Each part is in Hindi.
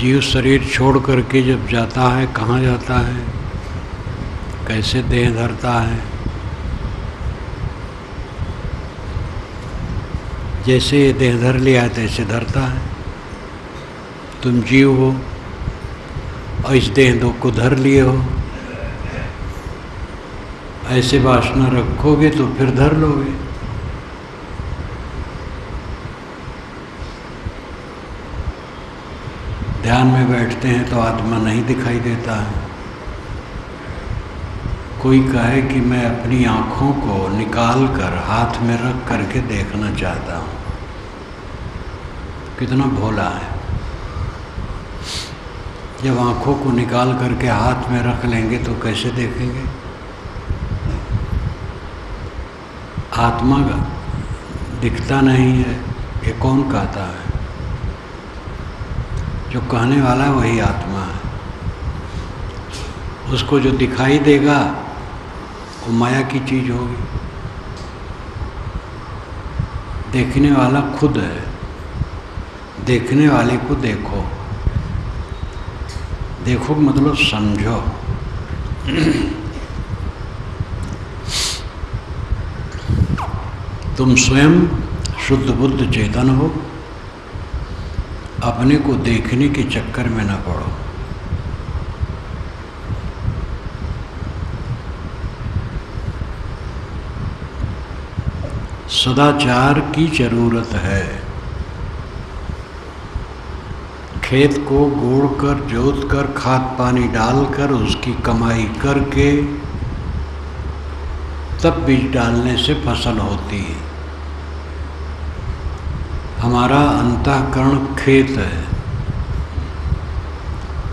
जीव शरीर छोड़ करके जब जाता है, कहाँ जाता है, कैसे देह धरता है। जैसे ये देह धर लिया तैसे धरता है। तुम जीव हो और इस देह दो को धर लिए हो। ऐसे वासना रखोगे तो फिर धर लोगे। ध्यान में बैठते हैं तो आत्मा नहीं दिखाई देता है। कोई कहे कि मैं अपनी आँखों को निकाल कर हाथ में रख करके देखना चाहता हूँ, कितना भोला है। जब आँखों को निकाल करके हाथ में रख लेंगे तो कैसे देखेंगे? आत्मा का दिखता नहीं है, ये कौन कहता है? जो कहने वाला है वही आत्मा है। उसको जो दिखाई देगा वो माया की चीज होगी। देखने वाला खुद है। देखने वाले को देखो। देखो मतलब समझो। तुम स्वयं शुद्ध बुद्ध चेतन हो। अपने को देखने के चक्कर में न पड़ो। सदाचार की जरूरत है। खेत को गोड़कर, जोतकर, खाद पानी डालकर, उसकी कमाई करके तब बीज डालने से फसल होती है। हमारा अंतःकरण खेत है,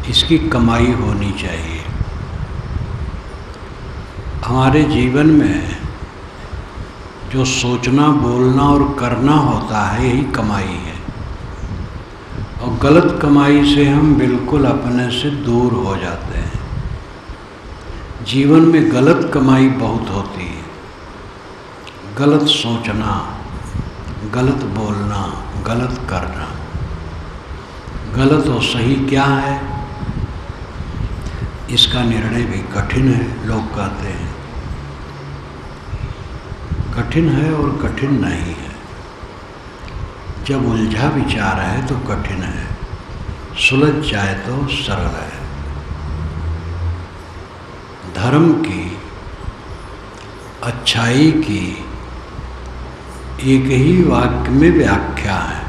इसकी कमाई होनी चाहिए। हमारे जीवन में जो सोचना, बोलना और करना होता है यही कमाई है। और गलत कमाई से हम बिल्कुल अपने से दूर हो जाते हैं। जीवन में गलत कमाई बहुत होती है। गलत सोचना, गलत बोलना, गलत करना। गलत और सही क्या है, इसका निर्णय भी कठिन है। लोग कहते हैं कठिन है और कठिन नहीं है। जब उलझा विचार है तो कठिन है, सुलझ जाए तो सरल है। धर्म की, अच्छाई की एक ही वाक्य में व्याख्या है।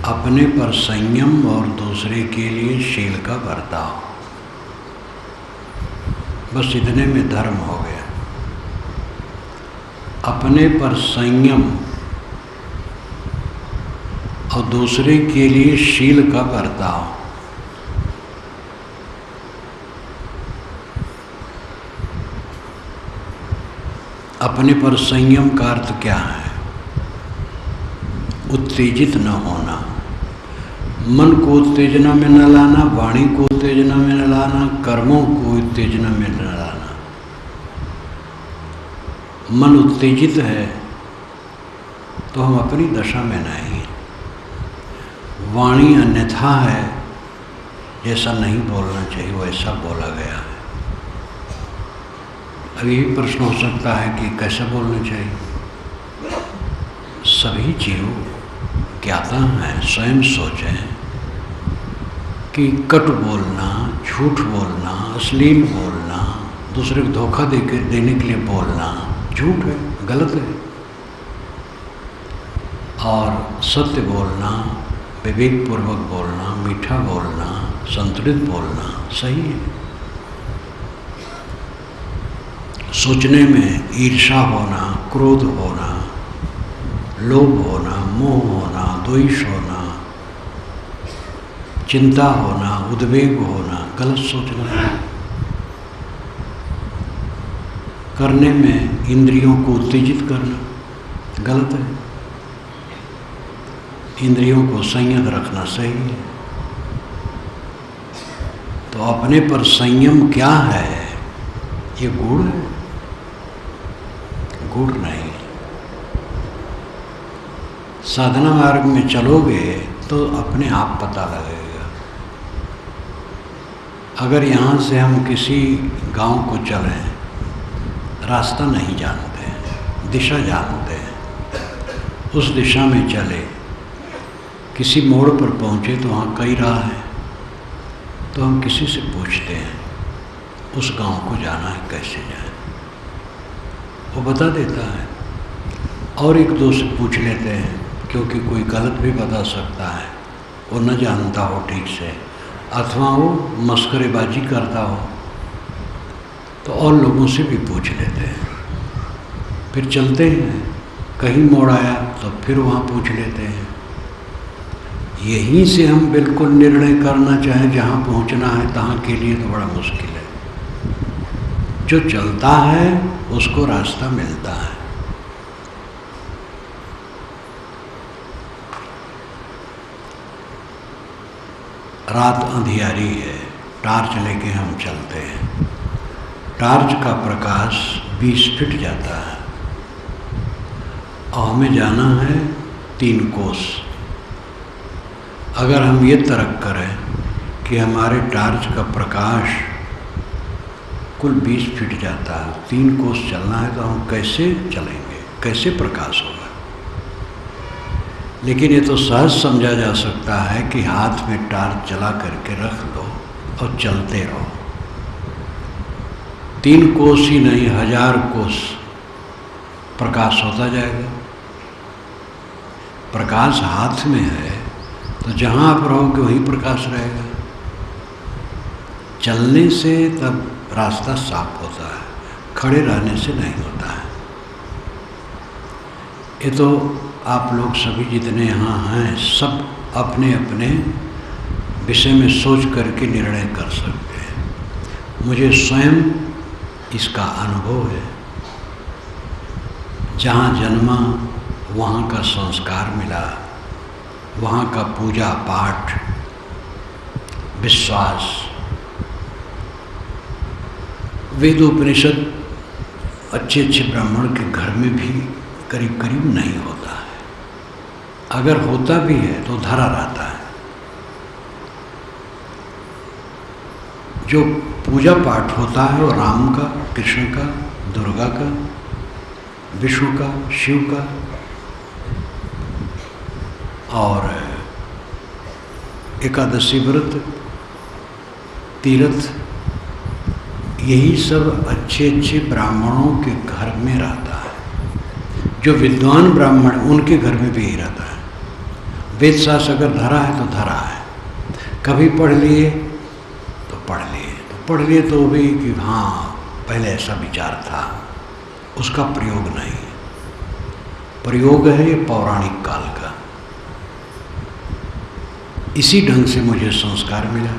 अपने पर संयम और दूसरे के लिए शील का बर्ताव। बस इतने में धर्म हो गया। अपने पर संयम और दूसरे के लिए शील का बर्ताव। अपने पर संयम का अर्थ क्या है? उत्तेजित न होना, मन को उत्तेजना में न लाना, वाणी को उत्तेजना में न लाना, कर्मों को उत्तेजना में न लाना। मन उत्तेजित है तो हम अपनी दशा में नहीं। वाणी अन्यथा है, जैसा नहीं बोलना चाहिए वैसा बोला गया है। अब यही प्रश्न हो सकता है कि कैसे बोलना चाहिए? सभी जीव ज्ञाता हैं, स्वयं सोचें कि कटु बोलना, झूठ बोलना, अश्लील बोलना, दूसरे को धोखा देने के लिए बोलना झूठ है, गलत है। और सत्य बोलना, विवेकपूर्वक बोलना, मीठा बोलना, संतुलित बोलना सही है। सोचने में ईर्ष्या होना, क्रोध होना, लोभ होना, मोह होना, द्वेष होना, चिंता होना, उद्वेग होना, गलत सोचना है। करने में इंद्रियों को उत्तेजित करना गलत है। इंद्रियों को संयत रखना सही है। तो अपने पर संयम क्या है? ये गुण है, गुण नहीं। साधना मार्ग में चलोगे तो अपने आप पता लगेगा। अगर यहाँ से हम किसी गांव को चलें, रास्ता नहीं जानते हैं, दिशा जानते हैं, उस दिशा में चले, किसी मोड़ पर पहुँचे तो वहाँ कई राह है, तो हम किसी से पूछते हैं उस गांव को जाना है, कैसे जाएं, वो बता देता है। और एक दो से पूछ लेते हैं, क्योंकि कोई गलत भी बता सकता है, वो न जानता हो ठीक से, अथवा वो मस्करेबाजी करता हो, तो और लोगों से भी पूछ लेते हैं। फिर चलते हैं, कहीं मोड़ आया तो फिर वहाँ पूछ लेते हैं। यहीं से हम बिल्कुल निर्णय करना चाहें जहाँ पहुँचना है तहाँ के लिए तो बड़ा मुश्किल है। जो चलता है उसको रास्ता मिलता है। रात अंधियारी है, टार्च लेके हम चलते हैं। टार्च का प्रकाश 20 फीट जाता है और हमें जाना है 3 कोस। अगर हम ये तर्क करें कि हमारे टार्च का प्रकाश कुल 20 फीट जाता है, 3 कोस चलना है, तो हम कैसे चलेंगे, कैसे प्रकाश होगा? लेकिन ये तो सहज समझा जा सकता है कि हाथ में टार्च जला करके रख लो और चलते रहो। 3 कोस ही नहीं, 1000 कोस प्रकाश होता जाएगा। प्रकाश हाथ में है तो जहाँ आप रहोगे वहीं प्रकाश रहेगा। चलने से तब रास्ता साफ होता है, खड़े रहने से नहीं होता है। ये तो आप लोग सभी जितने यहाँ हैं, सब अपने अपने विषय में सोच करके निर्णय कर सकते हैं। मुझे स्वयं इसका अनुभव है। जहाँ जन्मा वहाँ का संस्कार मिला, वहाँ का पूजा पाठ, विश्वास। वेद उपनिषद अच्छे अच्छे ब्राह्मण के घर में भी करीब करीब नहीं होता है। अगर होता भी है तो धरा रहता है। जो पूजा पाठ होता है वो राम का, कृष्ण का, दुर्गा का, विष्णु का, शिव का, और एकादशी व्रत, तीर्थ, यही सब अच्छे अच्छे ब्राह्मणों के घर में रहता है। जो विद्वान ब्राह्मण उनके घर में भी यही रहता है। वेद शास्त्र अगर धरा है तो धरा है। कभी पढ़ लिए तो पढ़ लिए, तो पढ़ लिए तो भी कि हाँ पहले ऐसा विचार था, उसका प्रयोग नहीं है। प्रयोग है ये पौराणिक काल का। इसी ढंग से मुझे संस्कार मिला।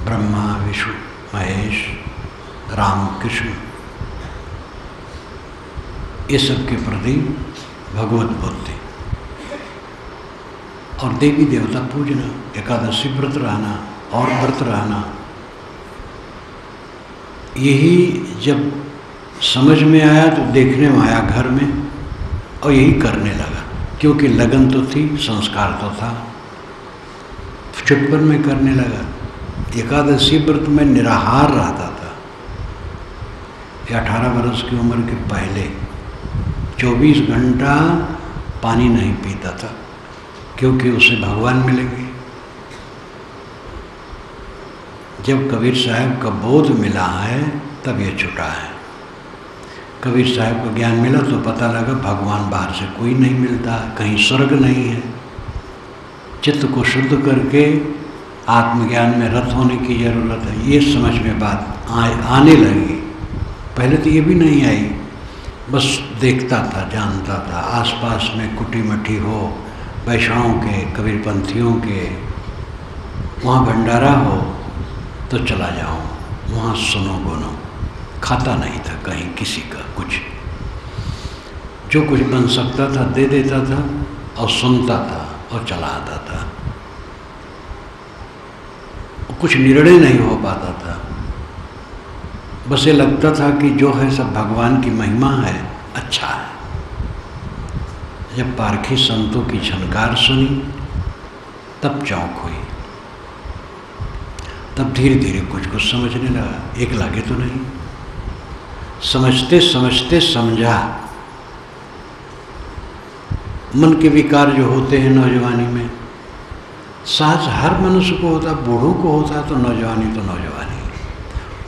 ब्रह्मा, विष्णु, महेश, राम, कृष्ण, ये सब के प्रति भगवत बुद्धि और देवी देवता पूजना, एकादशी व्रत रहना और व्रत रहना, यही जब समझ में आया तो देखने में आया घर में और यही करने लगा। क्योंकि लगन तो थी, संस्कार तो था, चुटपन में करने लगा। एकादशी व्रत में निराहार रहता था। 18 वर्ष की उम्र के पहले 24 घंटा पानी नहीं पीता था, क्योंकि उसे भगवान मिलेंगे। जब कबीर साहब का बोध मिला है तब ये छुटा है। कबीर साहब को ज्ञान मिला तो पता लगा भगवान बाहर से कोई नहीं मिलता, कहीं स्वर्ग नहीं है। चित्त को शुद्ध करके आत्मज्ञान में रत होने की जरूरत है। ये समझ में बात आने लगी। पहले तो ये भी नहीं आई, बस देखता था, जानता था। आसपास में कुटी मठी हो, वैष्णवों के, कबीरपंथियों के, वहाँ भंडारा हो तो चला जाऊँ, वहाँ सुनो गुनो। खाता नहीं था कहीं किसी का कुछ, जो कुछ बन सकता था दे देता था और सुनता था और चला आता था। कुछ निर्णय नहीं हो पाता था। बस ये लगता था कि जो है सब भगवान की महिमा है, अच्छा है। जब पारखी संतों की झनकार सुनी तब चौंक हुई, तब धीरे धीरे कुछ कुछ समझने लगा। एक लागे तो नहीं, समझते समझते समझा। मन के विकार जो होते हैं नौजवानी में, सहज हर मनुष्य को होता, बूढ़ों को होता, तो नौजवानी तो नौजवानी,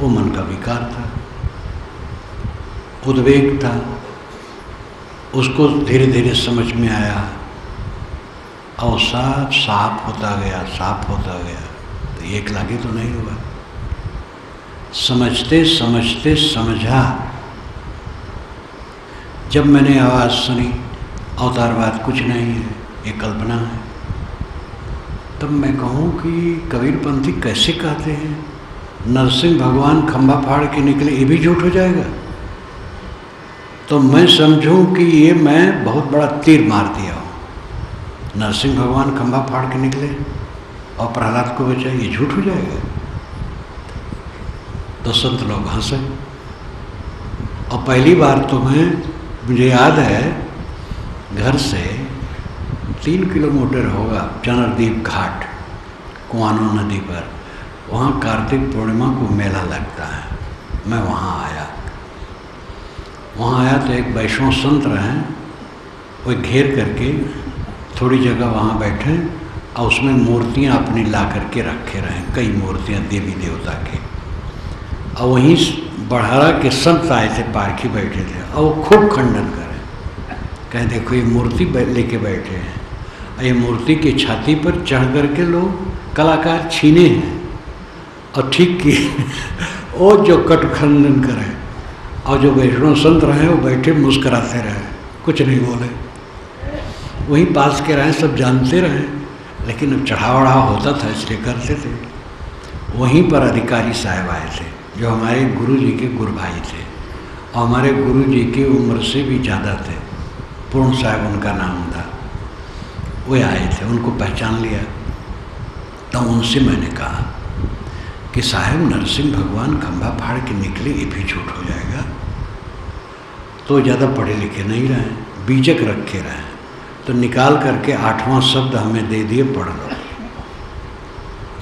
वो मन का विकार था, उद्वेग था। उसको धीरे धीरे समझ में आया और सब साफ होता गया, साफ होता गया। तो एक लागे तो नहीं हुआ। समझते समझते समझा। जब मैंने आवाज़ सुनी अवतारवाद कुछ नहीं है, ये कल्पना है, तब मैं कहूँ कि कबीरपंथी कैसे कहते हैं नरसिंह भगवान खंभा फाड़ के निकले, ये भी झूठ हो जाएगा। तो मैं समझूं कि ये मैं बहुत बड़ा तीर मार दिया हूँ। नरसिंह भगवान खंभा फाड़ के निकले और प्रहलाद को बचाए, ये झूठ हो जाएगा। तो संत लोग हंसे। और पहली बार तो मुझे याद है, घर से 3 किलोमीटर होगा चनरदीप घाट, कुआनो नदी पर, वहाँ कार्तिक पूर्णिमा को मेला लगता है। मैं वहाँ आया तो एक वैष्णव संत रहे, वो घेर करके थोड़ी जगह वहाँ बैठे और उसमें मूर्तियाँ अपनी ला करके रखे रहे, कई मूर्तियाँ देवी देवता के। और वहीं बढ़ारा के संत आए थे, पारखी बैठे थे, और वो खूब खंडन करें, कहें देखो ये मूर्ति लेके बैठे हैं, और ये मूर्ति की छाती पर चढ़ करके लोग कलाकार छीने हैं। और ठीक किए वो जो कट खंडन करें, और जो वैष्णव संत रहे वो बैठे मुस्कराते रहे, कुछ नहीं बोले। वहीं पास के रहे, सब जानते रहे, लेकिन अब चढ़ावड़ा होता था इसलिए करते थे। वहीं पर अधिकारी साहब आए थे जो हमारे गुरु जी के गुरु भाई थे, और हमारे गुरु जी की उम्र से भी ज़्यादा थे, पूर्ण साहब उनका नाम था। वे आए थे, उनको पहचान लिया। तो उनसे मैंने कहा कि साहब नरसिंह भगवान खंभा फाड़ के निकले, ये भी झूठ हो जाएगा। तो ज़्यादा पढ़े लिखे नहीं रहे, बीजक रखे रहे, तो निकाल करके 8वां शब्द हमें दे दिए, पढ़ लो।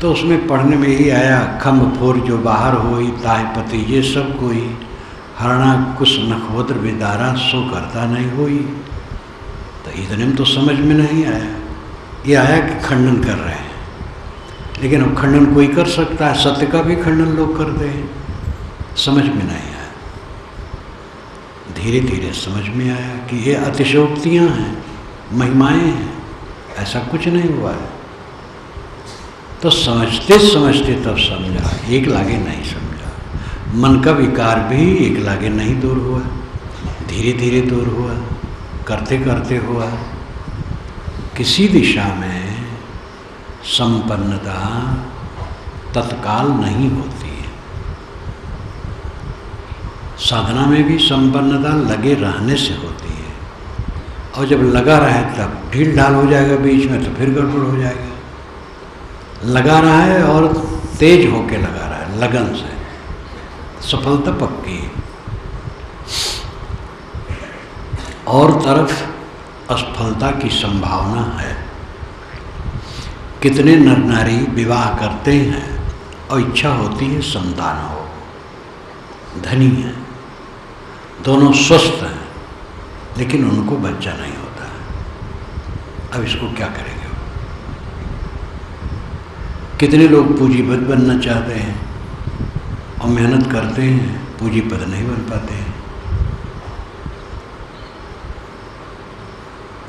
तो उसमें पढ़ने में यही आया, खम्भ फोर जो बाहर होई ताय पति, ये सब कोई हरणा कुछ नखवद्र विदारा सो करता नहीं होई। तो इतने में तो समझ में नहीं आया। ये आया कि खंडन कर रहे हैं, लेकिन अब खंडन कोई कर सकता है, सत्य का भी खंडन लोग करते हैं। समझ में नहीं आया। धीरे धीरे समझ में आया कि ये अतिशयोक्तियाँ हैं, महिमाएं हैं, ऐसा कुछ नहीं हुआ है। तो समझते समझते तब समझा, एक लागे नहीं समझा। मन का विकार भी एक लागे नहीं दूर हुआ, धीरे धीरे दूर हुआ, करते करते हुआ। किसी दिशा में संपन्नता तत्काल नहीं होती है। साधना में भी संपन्नता लगे रहने से होती है, और जब लगा रहे तब ढील ढाल हो जाएगा बीच में, तो फिर गड़बड़ हो जाएगा। लगा रहा है और तेज होके लगा रहा है, लगन से, सफलता पक्की है। और तरफ असफलता की संभावना है। कितने नर नारी विवाह करते हैं और इच्छा होती है संतान हो, धनी है, दोनों स्वस्थ हैं, लेकिन उनको बच्चा नहीं होता है। अब इसको क्या करेंगे? कितने लोग पूंजीपत बनना चाहते हैं और मेहनत करते हैं, पूंजीपत नहीं बन पाते हैं।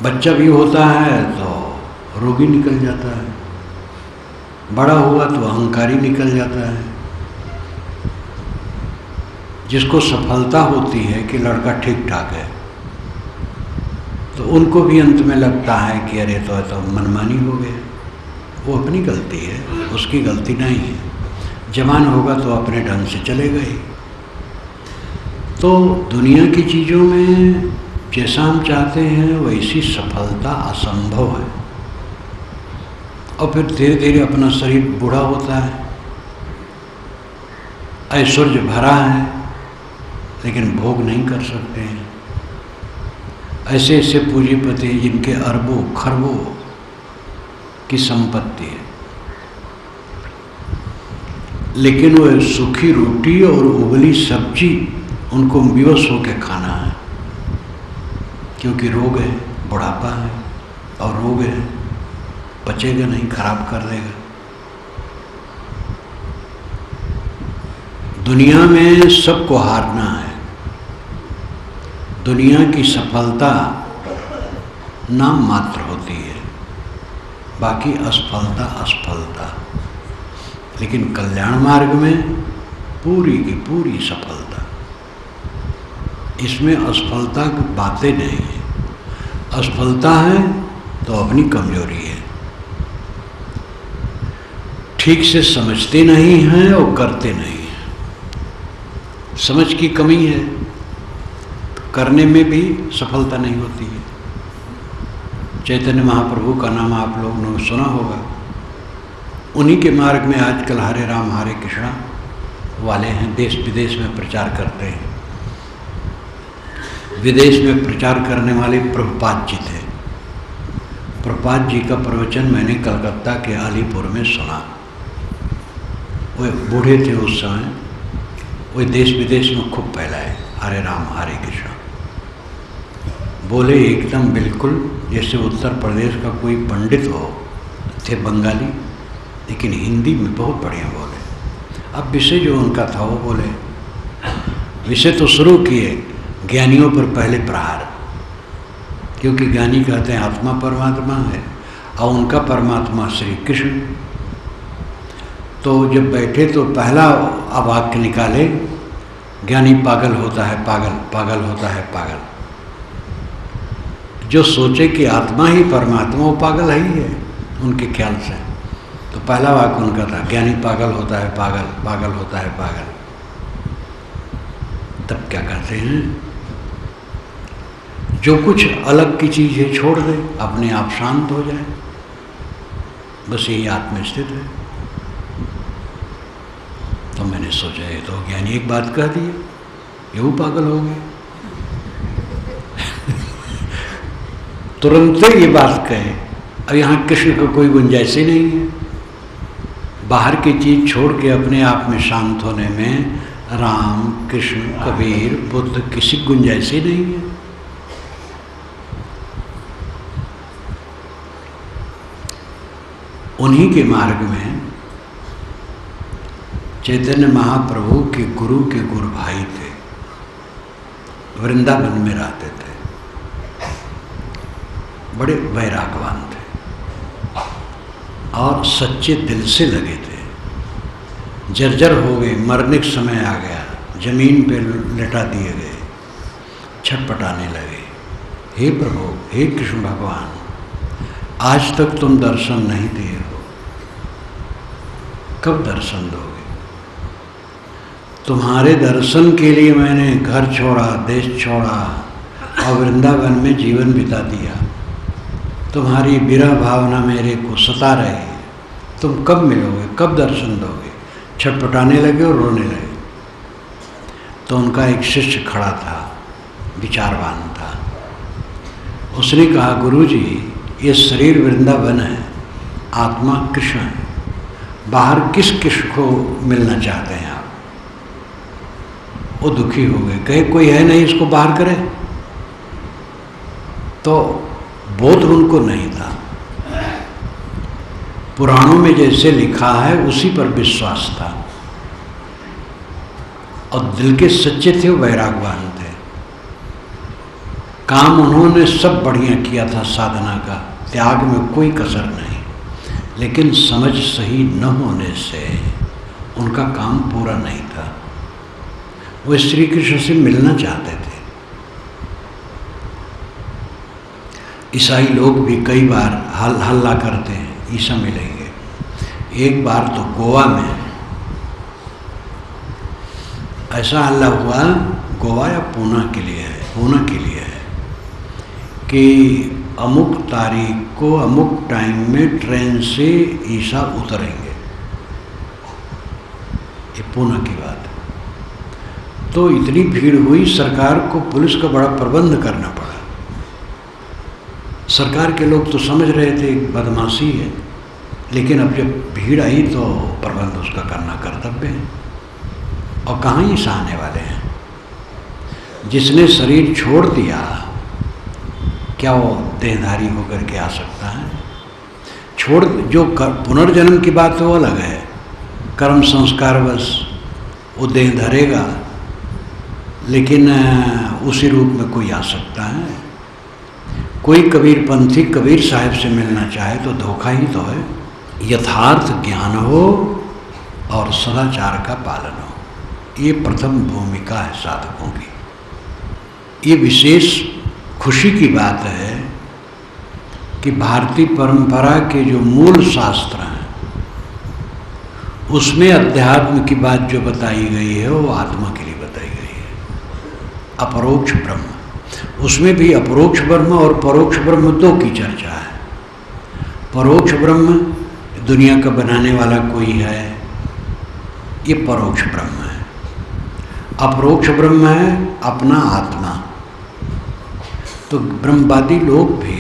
बच्चा भी होता है तो रोगी निकल जाता है, बड़ा हुआ तो अहंकारी निकल जाता है। जिसको सफलता होती है कि लड़का ठीक ठाक है, तो उनको भी अंत में लगता है कि अरे तो मनमानी हो गया। वो अपनी गलती है, उसकी गलती नहीं है। जवान होगा तो अपने ढंग से चलेगा ही। तो दुनिया की चीज़ों में जैसा हम चाहते हैं वैसी सफलता असंभव है। और फिर धीरे धीरे अपना शरीर बूढ़ा होता है, ऐश्वर्य भरा है, लेकिन भोग नहीं कर सकते हैं। ऐसे ऐसे पूंजीपति जिनके अरबों खरबों की संपत्ति है, लेकिन वह सूखी रोटी और उबली सब्जी उनको विवश होकर खाना है, क्योंकि रोग है, बुढ़ापा है और रोग है, पचेगा नहीं, खराब कर देगा। दुनिया में सबको हारना है। दुनिया की सफलता नाम मात्र होती है, बाकी असफलता असफलता, लेकिन कल्याण मार्ग में पूरी की पूरी सफलता। इसमें असफलता की बातें नहीं है। असफलता है तो अपनी कमजोरी है, ठीक से समझते नहीं हैं और करते नहीं हैं। समझ की कमी है, करने में भी सफलता नहीं होती है। चैतन्य महाप्रभु का नाम आप लोगों ने सुना होगा। उन्हीं के मार्ग में आजकल हरे राम हरे कृष्णा वाले हैं, देश विदेश में प्रचार करते हैं। विदेश में प्रचार करने वाले प्रभुपाद जी थे। प्रभुपाद जी का प्रवचन मैंने कलकत्ता के अलीपुर में सुना। वे बूढ़े थे उस समय, वे देश विदेश में खूब फैलाए हरे राम हरे कृष्णा। बोले एकदम बिल्कुल जैसे उत्तर प्रदेश का कोई पंडित हो। थे बंगाली, लेकिन हिंदी में बहुत बढ़िया बोले। अब विषय जो उनका था वो बोले, विषय तो शुरू किए ज्ञानियों पर पहले प्रहार, क्योंकि ज्ञानी कहते हैं आत्मा परमात्मा है और उनका परमात्मा श्री कृष्ण। तो जब बैठे तो पहला वाक्य निकाले, ज्ञानी पागल होता है पागल, पागल होता है पागल। जो सोचे कि आत्मा ही परमात्मा, वो पागल ही है उनके ख्याल से। तो पहला वाक्य उनका था, ज्ञानी पागल होता है पागल, पागल होता है पागल। तब क्या कहते हैं, जो कुछ अलग की चीज़ है छोड़ दे, अपने आप शांत हो जाए, बस यही आत्मा स्थित है। तो मैंने सोचा ये तो ज्ञानी एक बात कह दी, ये वो पागल हो गए। तुरंत ये बात कहे। अब यहाँ कृष्ण का कोई गुंजाइश ही नहीं है। बाहर की चीज छोड़ के अपने आप में शांत होने में राम कृष्ण कबीर बुद्ध किसी गुंजाइश ही नहीं है। उन्हीं के मार्ग में चैतन्य महाप्रभु के गुरु भाई थे, वृंदावन में रहते थे, बड़े वैरागवान थे और सच्चे दिल से लगे थे। जर्जर हो गए, मरने का समय आ गया, जमीन पे लेटा दिए गए, छटपटाने लगे, हे प्रभु, हे कृष्ण भगवान, आज तक तुम दर्शन नहीं दिए हो, कब दर्शन दोगे? तुम्हारे दर्शन के लिए मैंने घर छोड़ा, देश छोड़ा और वृंदावन में जीवन बिता दिया। तुम्हारी विरह भावना मेरे को सता रही है, तुम कब मिलोगे, कब दर्शन दोगे? छटपटाने लगे और रोने लगे। तो उनका एक शिष्य खड़ा था, विचारवान था। उसने कहा, गुरुजी, ये शरीर वृंदावन है, आत्मा कृष्ण है, बाहर किस कृष्ण को मिलना चाहते हैं आप? वो दुखी हो गए, कहे कोई है नहीं इसको बाहर करे। तो बोध उनको नहीं था। पुराणों में जैसे लिखा है उसी पर विश्वास था और दिल के सच्चे थे, वैरागवान थे। काम उन्होंने सब बढ़िया किया था, साधना का त्याग में कोई कसर नहीं, लेकिन समझ सही न होने से उनका काम पूरा नहीं था। वो श्री कृष्ण से मिलना चाहते थे। ईसाई लोग भी कई बार हल्ला करते हैं, ईसा मिलेंगे। एक बार तो गोवा में ऐसा हल्ला हुआ, गोवा या पूना के लिए है कि अमुक तारीख को अमुक टाइम में ट्रेन से ईसा उतरेंगे। ये पूना की बात है। तो इतनी भीड़ हुई, सरकार को पुलिस का बड़ा प्रबंध करना पड़ा। सरकार के लोग तो समझ रहे थे बदमाशी है, लेकिन अब जब भीड़ आई तो प्रबंध उसका करना कर्तव्य है। और कहाँ ही सहने वाले हैं। जिसने शरीर छोड़ दिया क्या वो देहधारी होकर के आ सकता है? छोड़ जो पुनर्जन्म की बात तो अलग है, कर्म संस्कार बस वो देह धरेगा, लेकिन उसी रूप में कोई आ सकता है। कोई कबीर पंथी कबीर साहब से मिलना चाहे तो धोखा ही तो है। यथार्थ ज्ञान हो और सदाचार का पालन हो, ये प्रथम भूमिका है साधकों की। ये विशेष खुशी की बात है कि भारतीय परंपरा के जो मूल शास्त्र हैं उसमें अध्यात्म की बात जो बताई गई है वो आत्मा के लिए बताई गई है। अपरोक्ष ब्रह्म, उसमें भी अपरोक्ष ब्रह्म और परोक्ष ब्रह्म दो की चर्चा है। परोक्ष ब्रह्म दुनिया का बनाने वाला कोई है, ये परोक्ष ब्रह्म है। अपरोक्ष ब्रह्म है अपना आत्मा। तो ब्रह्मवादी लोग भी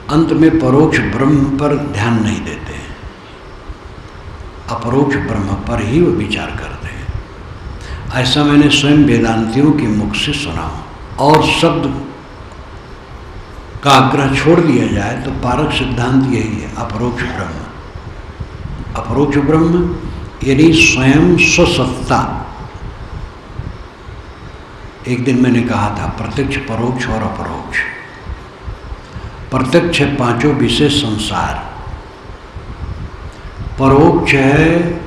अंत में परोक्ष ब्रह्म पर ध्यान नहीं देते हैं, अपरोक्ष ब्रह्म पर ही वो विचार करते हैं। ऐसा मैंने स्वयं वेदांतियों के मुख से सुना। और शब्द का आग्रह छोड़ दिया जाए तो पारक सिद्धांत यही है, अपरोक्ष ब्रह्म। अपरोक्ष ब्रह्म यानी स्वयं स्वसत्ता। एक दिन मैंने कहा था प्रत्यक्ष, परोक्ष और अपरोक्ष। प्रत्यक्ष है पांचों विशेष संसार, परोक्ष है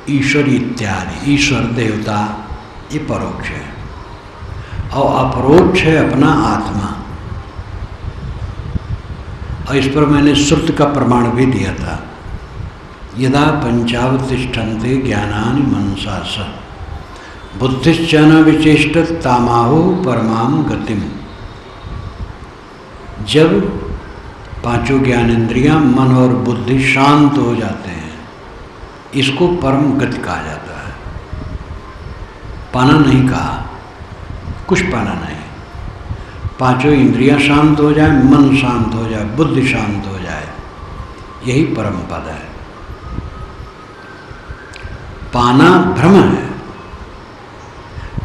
ईश्वर इत्यादि, ईश्वर देवता, ये परोक्ष है। और अपरोक्ष है अपना आत्मा। और इस पर मैंने श्रुत का प्रमाण भी दिया था। यदा पंचावतिष्ठन्ते ज्ञानानि मनसा स बुद्धिश्च न विचेष्टत तामाहो परमाम गतिम। जब पांचों ज्ञानेंद्रियां मन और बुद्धि शांत हो जाते हैं, इसको परम गति कहा जाता है। पाना नहीं कहा, कुछ पाना नहीं। पांचों इंद्रियां शांत हो जाए, मन शांत हो जाए, बुद्धि शांत हो जाए, यही परम पद है। पाना भ्रम है।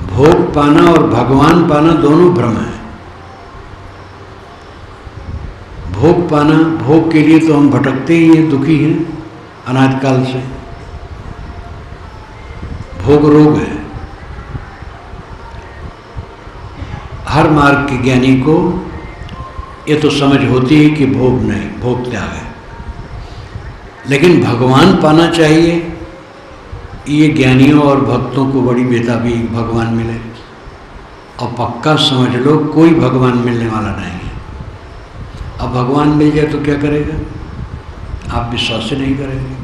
भोग पाना और भगवान पाना दोनों भ्रम है। भोग पाना, भोग के लिए तो हम भटकते ही हैं, दुखी हैं अनादिकाल से। भोग रोग है। हर मार्ग के ज्ञानी को ये तो समझ होती है कि भोग नहीं, भोग त्याग है। लेकिन भगवान पाना चाहिए, ये ज्ञानियों और भक्तों को बड़ी बेताबी भगवान मिले। और पक्का समझ लो कोई भगवान मिलने वाला नहीं है। अब भगवान मिल जाए तो क्या करेगा? आप विश्वास से नहीं करेंगे।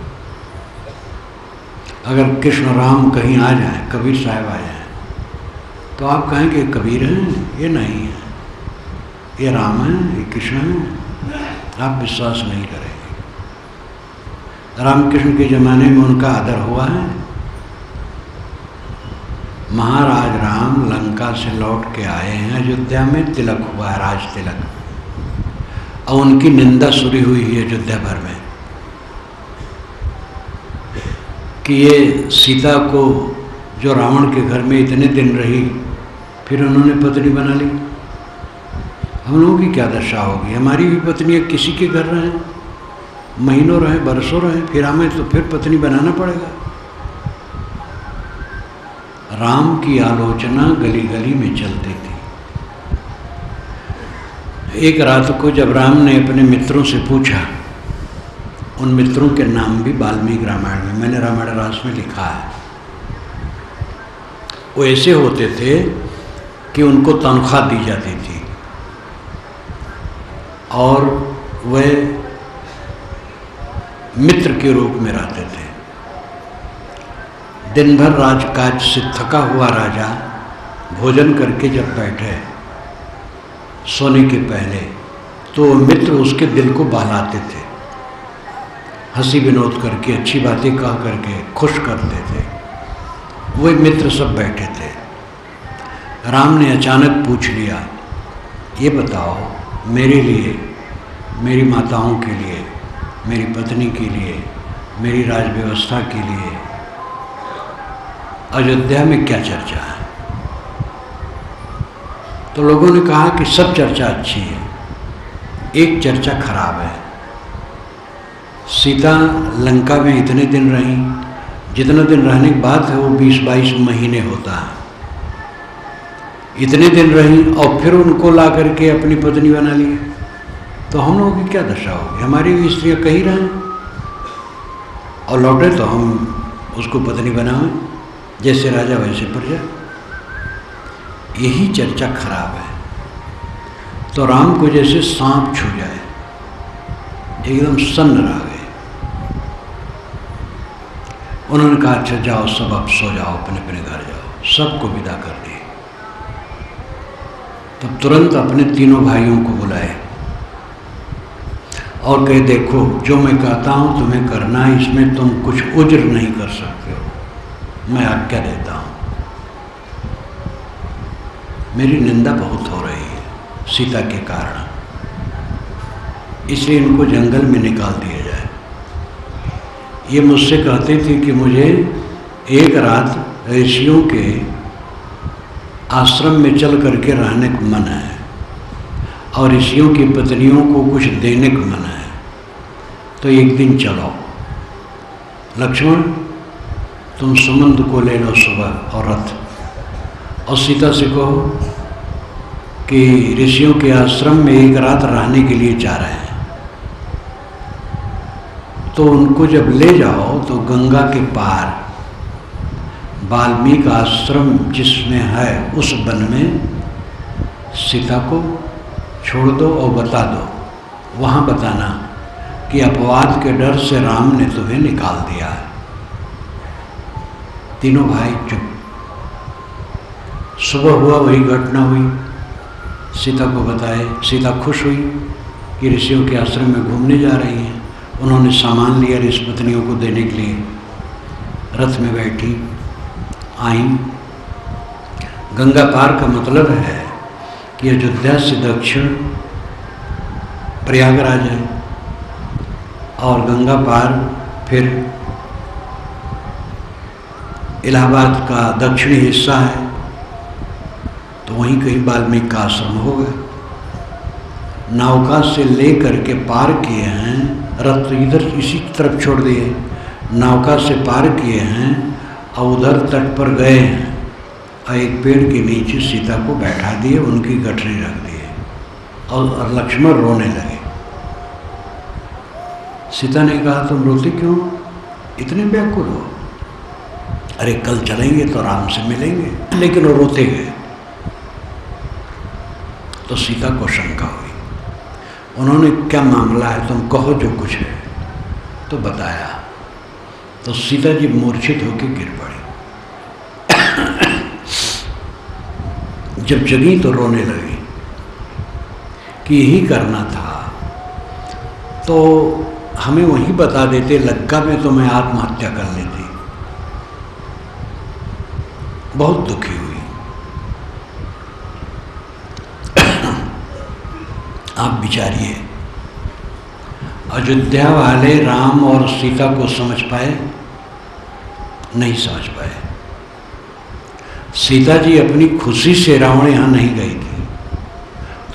अगर कृष्ण राम कहीं आ जाए, कबीर साहब आ जाए, तो आप कहेंगे कबीर हैं, ये नहीं है, ये राम है, ये कृष्ण है। आप विश्वास नहीं करेंगे। रामकृष्ण के ज़माने में उनका आदर हुआ है। महाराज राम लंका से लौट के आए हैं, अयोध्या में तिलक हुआ है, राज तिलक। और उनकी निंदा सुनी हुई है अयोध्या भर में कि ये सीता को जो रावण के घर में इतने दिन रही, फिर उन्होंने पत्नी बना ली। हम लोगों की क्या दशा होगी? हमारी भी पत्नियाँ किसी के घर रहें, महीनों रहें, बरसों रहें, फिर हमें तो फिर पत्नी बनाना पड़ेगा। राम की आलोचना गली गली में चलती थी। एक रात को जब राम ने अपने मित्रों से पूछा, उन मित्रों के नाम भी वाल्मीकि रामायण में, मैंने रामायण रास में लिखा है। वो ऐसे होते थे कि उनको तनख्वाह दी जाती थी और वे मित्र के रूप में रहते थे। दिन भर राजकाज से थका हुआ राजा भोजन करके जब बैठे सोने के पहले, तो मित्र उसके दिल को बहलाते थे, हंसी विनोद करके, अच्छी बातें कह करके खुश करते थे। वही मित्र सब बैठे थे। राम ने अचानक पूछ लिया, ये बताओ मेरे लिए, मेरी माताओं के लिए मेरी पत्नी के लिए, मेरी राज व्यवस्था के लिए अयोध्या में क्या चर्चा है। तो लोगों ने कहा कि सब चर्चा अच्छी है, एक चर्चा खराब है। सीता लंका में इतने दिन रही, जितना दिन रहने की बात है वो 20-22 महीने होता है। इतने दिन रही और फिर उनको ला करके अपनी पत्नी बना लिया, तो हम लोगों की क्या दशा होगी। हमारी भी स्त्रियाँ कहीं रहें और लौटे तो हम उसको पत्नी बनाएं, जैसे राजा वैसे प्रजा। यही चर्चा खराब है। तो राम को जैसे सांप छू जाए, एकदम सन्न रह गए। उन्होंने कहा अच्छा जाओ सब, अब सो जाओ, अपने अपने घर जाओ। सबको विदा कर दिए। तब तुरंत अपने तीनों भाइयों को बुलाए और कहे देखो जो मैं कहता हूँ तुम्हें करना है, इसमें तुम कुछ उज्र नहीं कर सकते हो, मैं आज्ञा देता हूँ। मेरी निंदा बहुत हो रही है सीता के कारण, इसलिए इनको जंगल में निकाल दिया जाए। ये मुझसे कहते थे कि मुझे एक रात ऋषियों के आश्रम में चल करके रहने को मन है और ऋषियों की पत्नियों को कुछ देने को मन है, तो एक दिन चलो। लक्ष्मण तुम सुमंत को ले लो सुबह और रथ, और सीता से कहो कि ऋषियों के आश्रम में एक रात रहने के लिए जा रहे हैं। तो उनको जब ले जाओ तो गंगा के पार वाल्मीकि आश्रम जिसमें है उस वन में सीता को छोड़ दो और बता दो, वहाँ बताना कि अपवाद के डर से राम ने तुम्हें निकाल दिया है। तीनों भाई चुप। सुबह हुआ वही घटना हुई, सीता को बताए। सीता खुश हुई कि ऋषियों के आश्रम में घूमने जा रही हैं। उन्होंने सामान लिया ऋषि पत्नियों को देने के लिए, रथ में बैठी आई। गंगा पार का मतलब है कि अयोध्या से दक्षिण प्रयागराज है और गंगा पार फिर इलाहाबाद का दक्षिणी हिस्सा है, तो वहीं कहीं वाल्मीकि का आश्रम होगा। नौका से ले करके पार किए हैं, रथ तो इधर इसी तरफ छोड़ दिए, नौका से पार किए हैं और उधर तट पर गए हैं और एक पेड़ के नीचे सीता को बैठा दिए, उनकी गठरी रख दिए और लक्ष्मण रोने लगे। सीता ने कहा तुम रोते क्यों, इतने व्याकुल हो? अरे कल चलेंगे तो राम से मिलेंगे। लेकिन वो रोते गए। तो सीता को शंका हुई। उन्होंने क्या मामला है, तुम कहो जो कुछ है। तो बताया। तो सीता जी मूर्छित होकर गिर पड़ी। जब जगी तो रोने लगी कि यही करना था तो हमें वहीं बता देते, लंका में तो मैं आत्महत्या कर लेती। बहुत दुखी हुई। आप विचारिए, अयोध्या वाले राम और सीता को समझ पाए? नहीं समझ पाए। सीता जी अपनी खुशी से रावण यहाँ नहीं गई थी,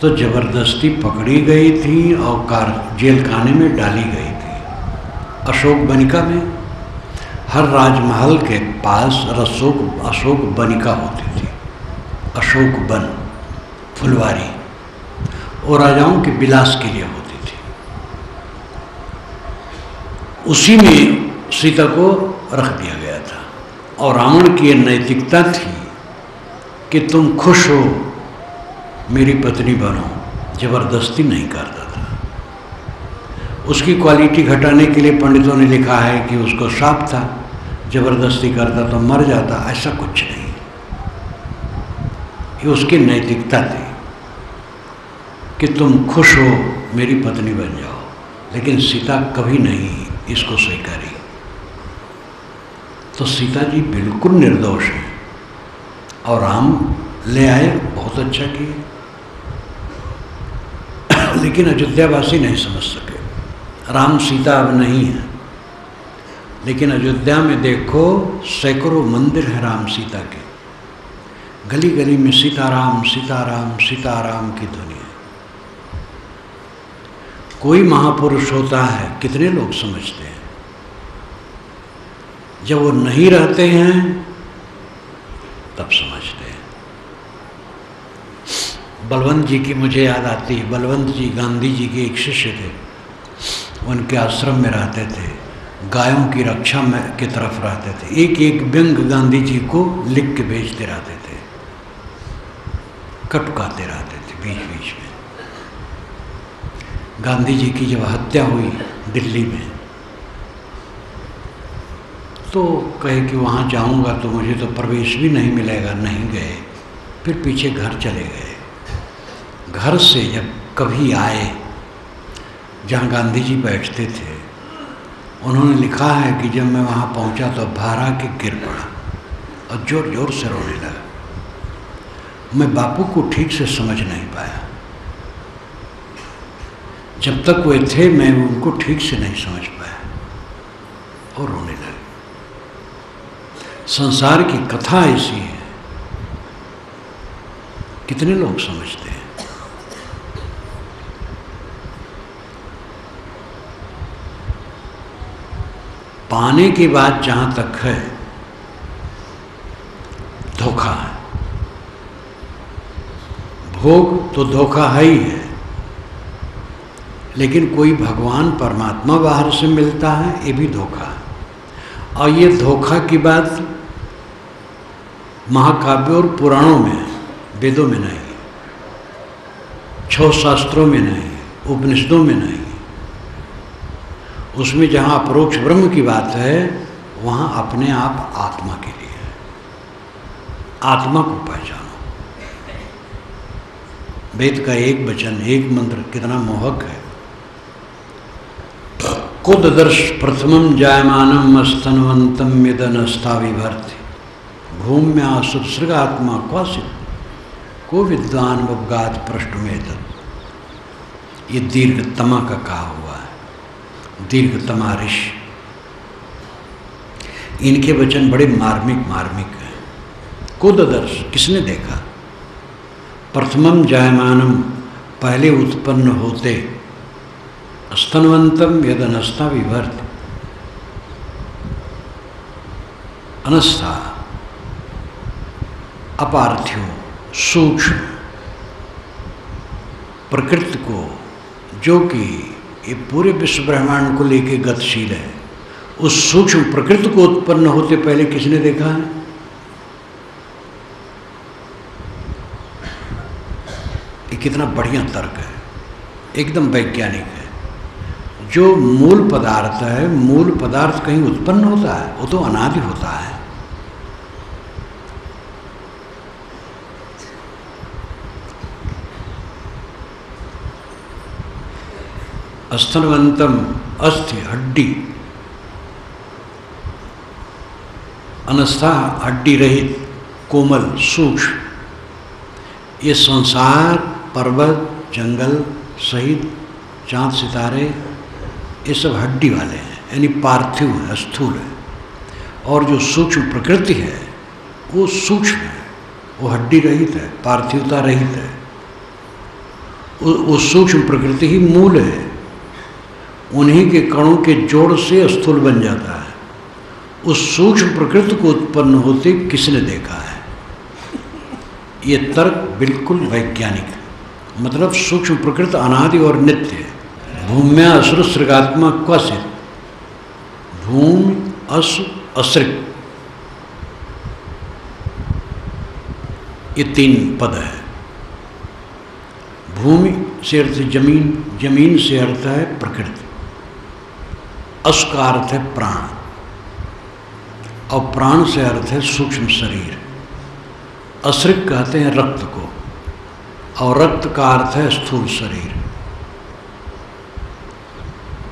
तो जबरदस्ती पकड़ी गई थी और जेल खाने में डाली गई थी। अशोक बनिका में, हर राजमहल के पास अशोक बनिका होती थी, अशोक वन, फुलवारी, और राजाओं के विलास के लिए होती थी। उसी में सीता को रख दिया गया था। और रावण की नैतिकता थी कि तुम खुश हो मेरी पत्नी बनो, जबरदस्ती नहीं करता था। उसकी क्वालिटी घटाने के लिए पंडितों ने लिखा है कि उसको श्राप था, जबरदस्ती करता तो मर जाता। ऐसा कुछ नहीं, ये उसकी नैतिकता थी कि तुम खुश हो मेरी पत्नी बन जाओ। लेकिन सीता कभी नहीं इसको स्वीकारी। तो सीता जी बिल्कुल निर्दोष है और राम ले आए, बहुत अच्छा किए। लेकिन अयोध्यावासी नहीं समझ सके। राम सीता अब नहीं है, लेकिन अयोध्या में देखो सैकड़ों मंदिर हैं राम सीता के। गली गली में सीताराम सीताराम सीताराम की ध्वनि है। कोई महापुरुष होता है, कितने लोग समझते हैं, जब वो नहीं रहते हैं तब समझते हैं। बलवंत जी की मुझे याद आती है। बलवंत जी गांधी जी के एक शिष्य थे, उनके आश्रम में रहते थे, गायों की रक्षा में की तरफ रहते थे। एक एक व्यंग गांधी जी को लिख के भेजते रहते थे, कटुकाते रहते थे बीच बीच में। गांधी जी की जब हत्या हुई दिल्ली में, तो कहे कि वहाँ जाऊँगा तो मुझे तो प्रवेश भी नहीं मिलेगा, नहीं गए। फिर पीछे घर चले गए। घर से जब कभी आए जहाँ गांधी जी बैठते थे, उन्होंने लिखा है कि जब मैं वहाँ पहुँचा तो बाहर आके गिर पड़ा और जोर जोर से रोने लगा। मैं बापू को ठीक से समझ नहीं पाया। जब तक वे थे मैं उनको ठीक से नहीं समझ पाया और रोने लगे। संसार की कथा ऐसी है, कितने लोग समझते हैं। पाने की बात जहां तक है, धोखा है। भोग तो धोखा है ही है, लेकिन कोई भगवान परमात्मा बाहर से मिलता है, ये भी धोखा है। और ये धोखा की बात महाकाव्य और पुराणों में, वेदों में नहीं, 6 शास्त्रों में नहीं, उपनिषदों में नहीं। उसमें जहाँ अपरोक्ष ब्रह्म की बात है, वहाँ अपने आप आत्मा के लिए है। आत्मा को पहचानो। वेद का एक वचन, एक मंत्र कितना मोहक है। कुददर्श प्रथमं जायमानं स्तनवन्तं यदनस्ता विभर्ति भूम्या सुसृगात्मा क्वचित् को विद्वान वगात पृष्ठमेतत्। ये दीर्घतमा का कहा हुआ है, दीर्घतमा ऋषि। इनके वचन बड़े मार्मिक हैं। कुददर्श किसने देखा? प्रथमं जायमानं पहले उत्पन्न होते, स्तनवंतम यदनस्ता विभर्ति। अनस्था अपार्थिव सूक्ष्म प्रकृति को, जो कि ये पूरे विश्व ब्रह्मांड को लेके गतिशील है, उस सूक्ष्म प्रकृति को उत्पन्न होते पहले किसने देखा है? ये कितना बढ़िया तर्क है, एकदम वैज्ञानिक है। जो मूल पदार्थ है, मूल पदार्थ कहीं उत्पन्न होता है? वो तो अनादि होता है। स्तनवंतम अस्थि हड्डी, अनस्था हड्डी रहित, कोमल सूक्ष्म। ये संसार, पर्वत, जंगल सहित चांद सितारे, ये सब हड्डी वाले हैं, यानी पार्थिव है, स्थूल है। और जो सूक्ष्म प्रकृति है वो सूक्ष्म है, वो हड्डी रहित है, पार्थिवता रहित है। वो सूक्ष्म प्रकृति ही मूल है। उन्हीं के कणों के जोड़ से स्थूल बन जाता है। उस सूक्ष्म प्रकृति को उत्पन्न होते किसने देखा है? ये तर्क बिल्कुल वैज्ञानिक है। मतलब सूक्ष्म प्रकृति अनादि और नित्य है। भूम्या असुर सृगात्मा क्वचित्, भूमि असु असृग, ये 3 पद है। भूमि से अर्थ जमीन, जमीन से अर्थ है प्रकृति, अस का अर्थ है प्राण, और प्राण से अर्थ है सूक्ष्म शरीर। असृग कहते हैं रक्त को, और रक्त का अर्थ है स्थूल शरीर।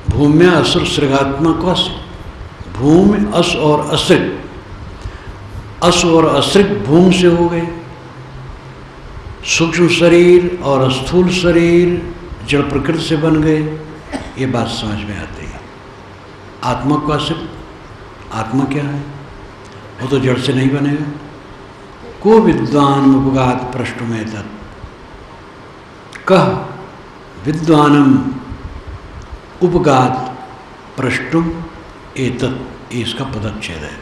भूम्या असुर सृगात्मा क्वचित्, भूमि अस और असृग, अस और असृग भूमि से हो गए। सूक्ष्म शरीर और स्थूल शरीर जड़ प्रकृति से बन गए। ये बात समझ में आती है। आत्मा का सिर्फ आत्मा क्या है, वो तो जड़ से नहीं बनेगा। को विद्वान उपगात पृष्ठमें तत्, कह विद्वानम उपगात पृष्ठुम एतत्, इसका पदच्छेद है।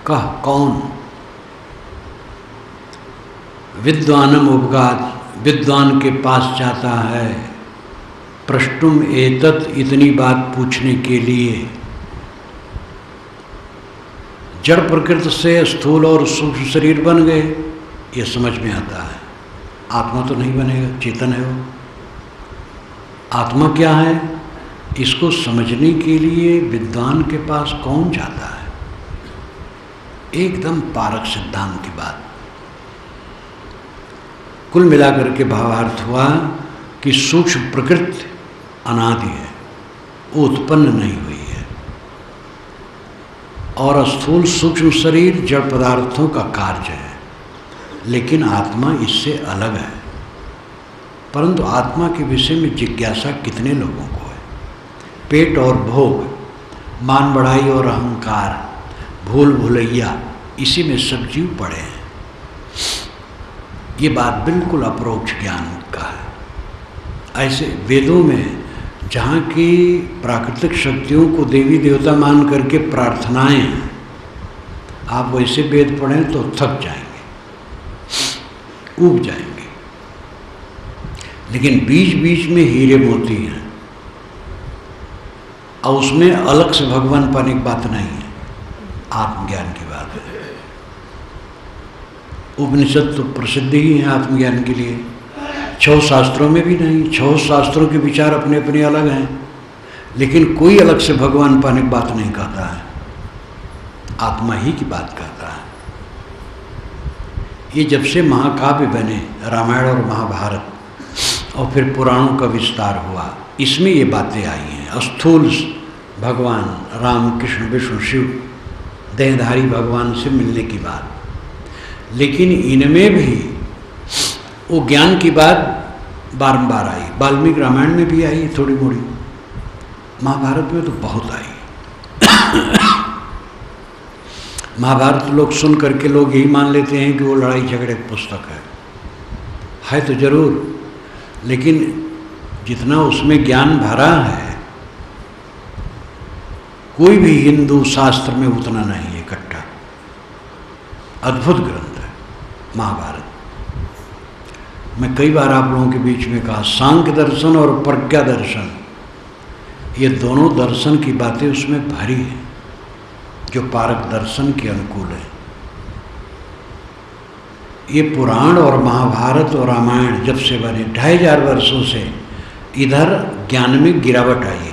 कह कौन, विद्वानम उपगात विद्वान के पास जाता है, पृष्ठुम एतत् इतनी बात पूछने के लिए। जड़ प्रकृति से स्थूल और सूक्ष्म शरीर बन गए, ये समझ में आता है। आत्मा तो नहीं बनेगा, चेतन है वो। आत्मा क्या है, इसको समझने के लिए विद्वान के पास कौन जाता है। एकदम पारक सिद्धांत की बात। कुल मिलाकर के भावार्थ हुआ कि सूक्ष्म प्रकृति अनादि है, वो उत्पन्न नहीं हुई है, और स्थूल सूक्ष्म शरीर जड़ पदार्थों का कार्य है, लेकिन आत्मा इससे अलग है। परंतु आत्मा के विषय में जिज्ञासा कितने लोगों को है। पेट और भोग, मान बढ़ाई और अहंकार, भूल भुलैया, इसी में सब जीव पड़े हैं। ये बात बिल्कुल अपरोक्ष ज्ञान का है। ऐसे वेदों में जहाँ की प्राकृतिक शक्तियों को देवी देवता मान करके प्रार्थनाएं हैं, आप वैसे वेद पढ़ें तो थक जाएंगे, ऊब जाएंगे। लेकिन बीच बीच में हीरे मोती हैं, और उसमें अलग से भगवान पाने की बात नहीं है, आत्मज्ञान की बात है। उपनिषद तो प्रसिद्ध ही है आत्मज्ञान के लिए। 6 शास्त्रों में भी नहीं, 6 शास्त्रों के विचार अपने अपने अलग हैं, लेकिन कोई अलग से भगवान पाने की बात नहीं कहता है, आत्मा ही की बात कहता है। ये जब से महाकाव्य बने, रामायण और महाभारत, और फिर पुराणों का विस्तार हुआ, इसमें ये बातें आई हैं। स्थूल भगवान राम कृष्ण विष्णु शिव देहधारी भगवान से मिलने की बात, लेकिन इनमें भी वो ज्ञान की बात बारंबार आई। वाल्मीकि रामायण में भी आई थोड़ी मोड़ी, महाभारत में तो बहुत आई। महाभारत लोग सुन करके लोग यही मान लेते हैं कि वो लड़ाई झगड़े की पुस्तक है तो जरूर, लेकिन जितना उसमें ज्ञान भरा है, कोई भी हिंदू शास्त्र में उतना नहीं है इकट्ठा। अद्भुत ग्रंथ है महाभारत। मैं कई बार आप लोगों के बीच में कहा, सांख्य दर्शन और प्रज्ञा दर्शन, ये दोनों दर्शन की बातें उसमें भरी हैं, जो पारक दर्शन के अनुकूल है। ये पुराण और महाभारत और रामायण जब से बने 2500 वर्षों से इधर ज्ञान में गिरावट आई है,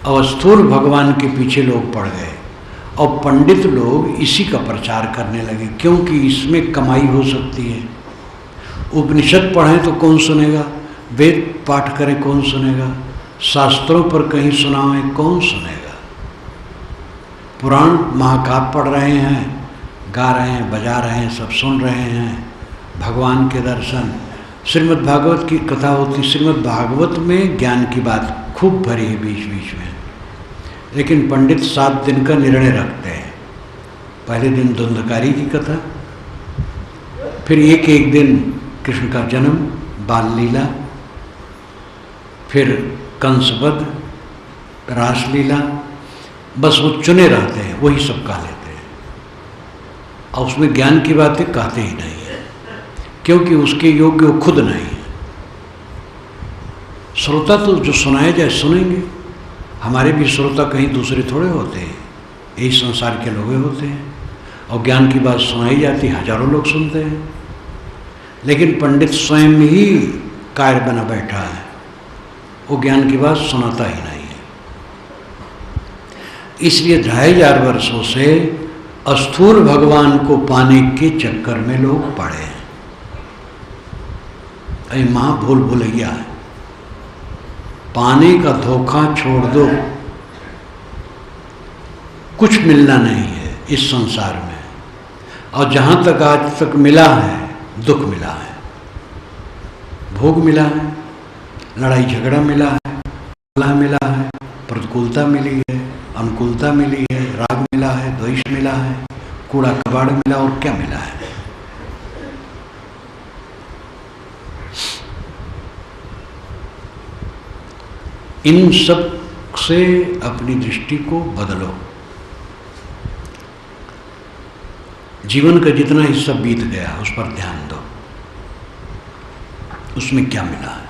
और स्थूल भगवान के पीछे लोग पड़ गए, और पंडित लोग इसी का प्रचार करने लगे, क्योंकि इसमें कमाई हो सकती है। उपनिषद पढ़ें तो कौन सुनेगा, वेद पाठ करें कौन सुनेगा, शास्त्रों पर कहीं सुनाएं कौन सुनेगा। पुराण महाकाव्य पढ़ रहे हैं, गा रहे हैं, बजा रहे हैं, सब सुन रहे हैं, भगवान के दर्शन। श्रीमद् भागवत की कथा होती, श्रीमद् भागवत में ज्ञान की बात खूब भरी है बीच बीच में, लेकिन पंडित 7 दिन का निर्णय रखते हैं। पहले दिन धुंधकारी की कथा, फिर एक दिन कृष्ण का जन्म, बाल लीला, फिर कंसवध, रासलीला, बस वो चुने रहते हैं, वही सब कह लेते हैं, और उसमें ज्ञान की बातें कहते ही नहीं है, क्योंकि उसके योग्य वो खुद नहीं है। श्रोता तो जो सुनाया जाए सुनेंगे, हमारे भी श्रोता कहीं दूसरे थोड़े होते हैं, यही संसार के लोग होते हैं, और ज्ञान की बात सुनाई जाती, हजारों लोग सुनते हैं, लेकिन पंडित स्वयं ही कार्य बना बैठा है, वो ज्ञान की बात सुनाता ही नहीं है। इसलिए 2500 वर्षों से स्थूल भगवान को पाने के चक्कर में लोग पड़े हैं। अरे माँ भूल भुलैया है, पाने का धोखा छोड़ दो, कुछ मिलना नहीं है इस संसार में, और जहाँ तक आज तक मिला है दुख मिला है, भोग मिला है, लड़ाई झगड़ा मिला है, मिला है, प्रतिकूलता मिली है, अनुकूलता मिली है, राग मिला है, द्वेष मिला है, कूड़ा कबाड़ मिला, और क्या मिला है? इन सब से अपनी दृष्टि को बदलो। जीवन का जितना हिस्सा बीत गया उस पर ध्यान दो, उसमें क्या मिला है?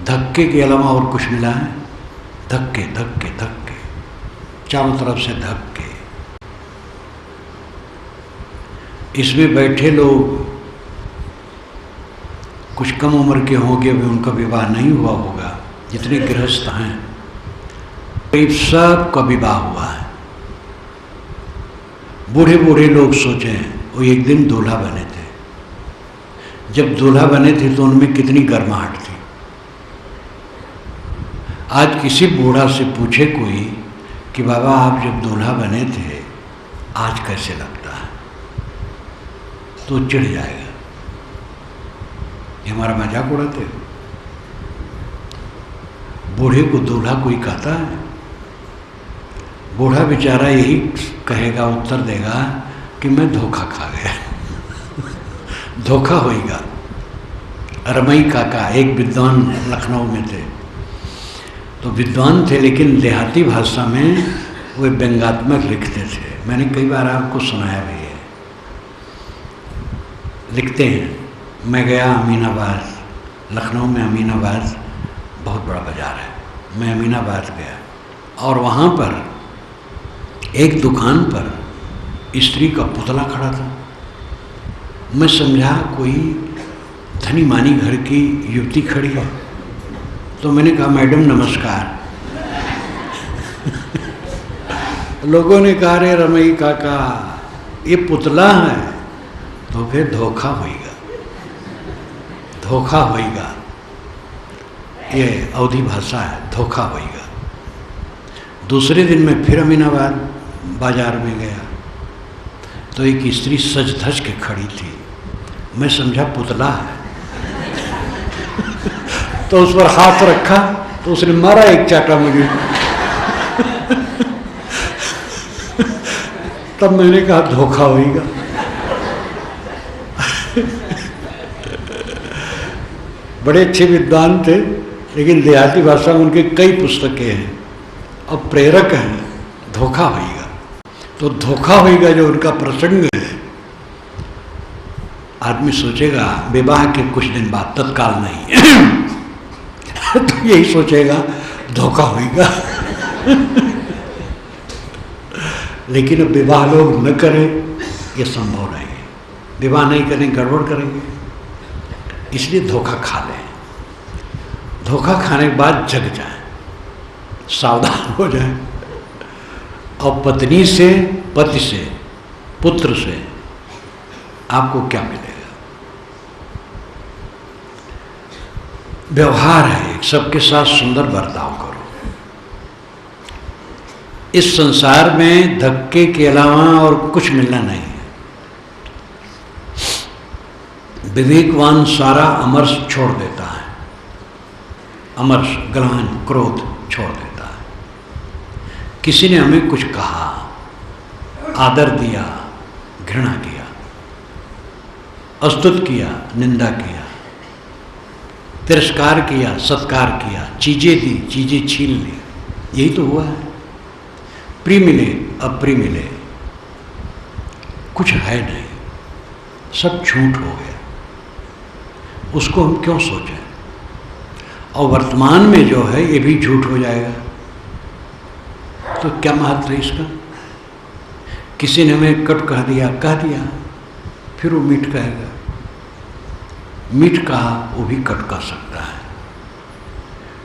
धक्के के अलावा और कुछ मिला है? धक्के धक्के धक्के, चारों तरफ से धक्के। इसमें बैठे लोग कुछ कम उम्र के होंगे, अभी उनका विवाह नहीं हुआ होगा। जितने गृहस्थ हैं करीब सब का विवाह हुआ है। बूढ़े बूढ़े लोग सोचें, वो एक दिन दूल्हा बने थे। जब दूल्हा बने थे तो उनमें कितनी गर्माहट थी। आज किसी बूढ़ा से पूछे कोई कि बाबा आप जब दूल्हा बने थे आज कैसे लगता है, तो चिढ़ जाएगा, ये हमारा मजाक उड़ाते हो। बूढ़े को दूल्हा कोई कहता है? बूढ़ा बेचारा यही कहेगा, उत्तर देगा कि मैं धोखा खा गया। धोखा होएगा। रमई काका एक विद्वान लखनऊ में थे, तो विद्वान थे लेकिन देहाती भाषा में वे व्यंग्यात्मक लिखते थे। मैंने कई बार आपको सुनाया भी है। लिखते हैं, मैं गया अमीनाबाद, लखनऊ में अमीनाबाद बहुत बड़ा बाजार है। मैं अमीनाबाद गया और वहाँ पर एक दुकान पर स्त्री का पुतला खड़ा था। मैं समझा कोई धनी मानी घर की युवती खड़ी है, तो मैंने कहा मैडम नमस्कार। लोगों ने कहा रे रमई काका ये पुतला है, तो फिर धोखा होएगा, धोखा होएगा। ये अवधी भाषा है, धोखा होएगा। दूसरे दिन मैं फिर अमीनाबाद बाजार में गया तो एक स्त्री सज धज के खड़ी थी। मैं समझा पुतला है। तो उस पर हाथ रखा तो उसने मारा एक चाटा मुझे। तब मैंने कहा धोखा होएगा। बड़े अच्छे विद्वान थे लेकिन देहाती भाषा में उनके कई पुस्तकें हैं और प्रेरक हैं। धोखा होएगा, तो धोखा होएगा जो उनका प्रसंग है। आदमी सोचेगा विवाह के कुछ दिन बाद, तत्काल नहीं, तो यही सोचेगा धोखा होएगा। लेकिन अब विवाह लोग न करें ये संभव नहीं है। विवाह नहीं करें गड़बड़ करेंगे, इसलिए धोखा खा लें। धोखा खाने के बाद जग जाएं, सावधान हो जाएं। और पत्नी से, पति से, पुत्र से आपको क्या मिलेगा? व्यवहार है, सबके साथ सुंदर बर्ताव करो। इस संसार में धक्के के अलावा और कुछ मिलना नहीं है। विवेकवान सारा अमर्ष छोड़ देता है, अमर्ष, ग्लानि, क्रोध छोड़ देता है। किसी ने हमें कुछ कहा, आदर दिया, घृणा किया, अस्तुत किया, निंदा किया, तिरस्कार किया, सत्कार किया, चीजें दी, चीजें छीन ली, यही तो हुआ है। प्रिय मिले, अप्रिय मिले, कुछ है नहीं, सब झूठ हो गया। उसको हम क्यों सोचें? और वर्तमान में जो है ये भी झूठ हो जाएगा, तो क्या महत्व है इसका? किसी ने हमें कट कह दिया, फिर वो मीठ कहेगा। मीठ कहा वो भी कट कह सकता है।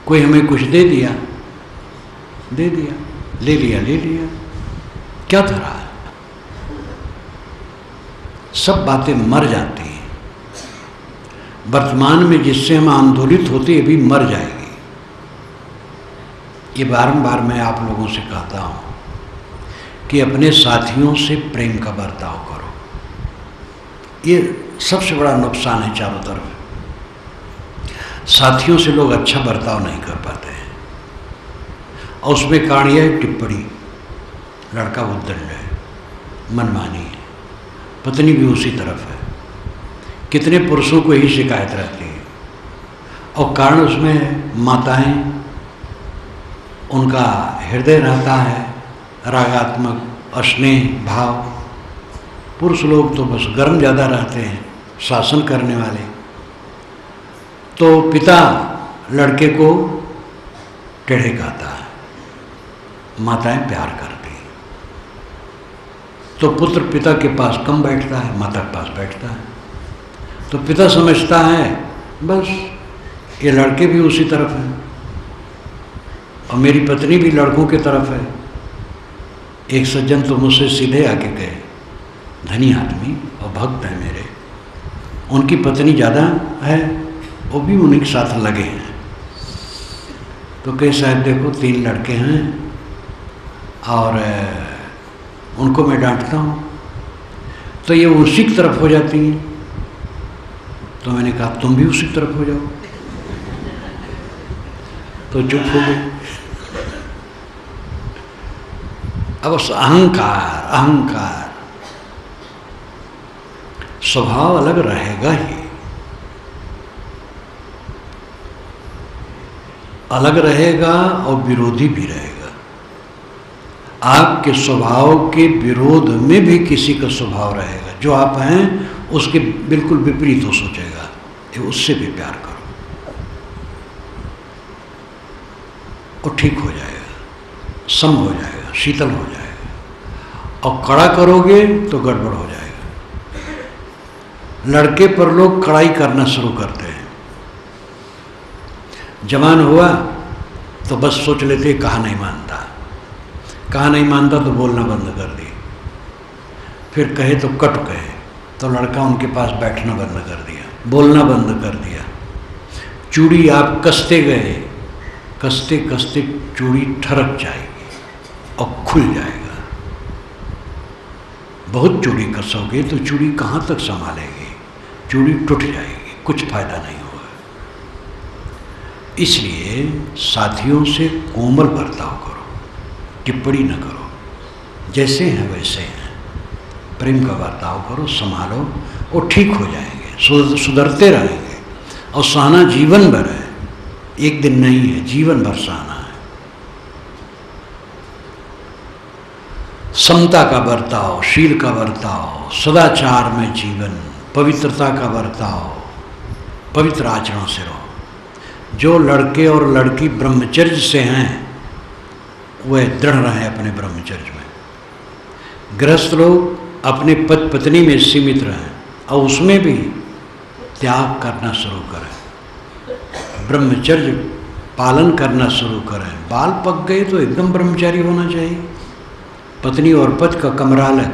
कोई हमें कुछ दे दिया, दे दिया, ले लिया, ले लिया, क्या धरा है? सब बातें मर जाती हैं। वर्तमान में जिससे हम आंदोलित होते ये भी मर जाएगी। ये बारंबार मैं आप लोगों से कहता हूँ कि अपने साथियों से प्रेम का बर्ताव करो। ये सबसे बड़ा नुकसान है चारों तरफ। साथियों से लोग अच्छा बर्ताव नहीं कर पाते हैं। और उसमें काढ़िया एक टिप्पणी, लड़का उद्दंड है, मनमानी है, पत्नी भी उसी तरफ है। कितने पुरुषों को यही शिकायत रहती है, और कारण उसमें माताएं, उनका हृदय रहता है रागात्मक, स्नेह भाव। पुरुष लोग तो बस गर्म ज़्यादा रहते हैं, शासन करने वाले। तो पिता लड़के को टेढ़े कहता है, माताएं प्यार करती हैं। तो पुत्र पिता के पास कम बैठता है, माता के पास बैठता है। तो पिता समझता है बस ये लड़के भी उसी तरफ हैं और मेरी पत्नी भी लड़कों की तरफ है। एक सज्जन तो मुझसे सीधे आके गए, धनी आदमी और भक्त है मेरे, उनकी पत्नी ज़्यादा है, वो भी उन्हीं के साथ लगे हैं। तो कहे शायद देखो 3 लड़के हैं और उनको मैं डांटता हूँ तो ये उसी की तरफ हो जाती हैं। तो मैंने कहा तुम भी उसी तरफ हो जाओ। तो चुप हो गई। अब उस अहंकार स्वभाव अलग रहेगा ही, अलग रहेगा और विरोधी भी रहेगा। आपके स्वभाव के विरोध में भी किसी का स्वभाव रहेगा, जो आप हैं उसके बिल्कुल विपरीत हो सोचेगा, ये उससे भी प्यार करो, और ठीक हो जाएगा, सम हो जाएगा, शीतल हो जाएगा। और कड़ा करोगे तो गड़बड़ हो जाएगा। लड़के पर लोग कड़ाई करना शुरू करते हैं, जवान हुआ तो बस सोच लेते कहा नहीं मानता तो बोलना बंद कर दी, फिर कहे तो कट कहे तो लड़का उनके पास बैठना बंद कर दिया, बोलना बंद कर दिया। चूड़ी आप कसते गए, कसते कसते चूड़ी ठरक जाएगी और खुल जाएगा। बहुत चूड़ी कसोगे तो चूड़ी कहाँ तक संभालेगी, चूड़ी टूट जाएगी, कुछ फायदा नहीं होगा। इसलिए साथियों से कोमल बर्ताव करो, टिप्पणी न करो, जैसे हैं वैसे हैं, प्रेम का बर्ताव करो, संभालो, वो ठीक हो जाएंगे, सुधरते रहेंगे। और सहना जीवन भर है, एक दिन नहीं है, जीवन भर सहना है। समता का बर्ताव, शील का बर्ताव, सदाचार में जीवन, पवित्रता का बर्ताव, पवित्र आचरण से रहो। जो लड़के और लड़की ब्रह्मचर्य से हैं वह दृढ़ रहे अपने ब्रह्मचर्य में। गृहस्थ लोग अपने पति पत्नी में सीमित रहें और उसमें भी त्याग करना शुरू करें, ब्रह्मचर्य पालन करना शुरू करें। बाल पक गए तो एकदम ब्रह्मचारी होना चाहिए। पत्नी और पति का कमरा अलग,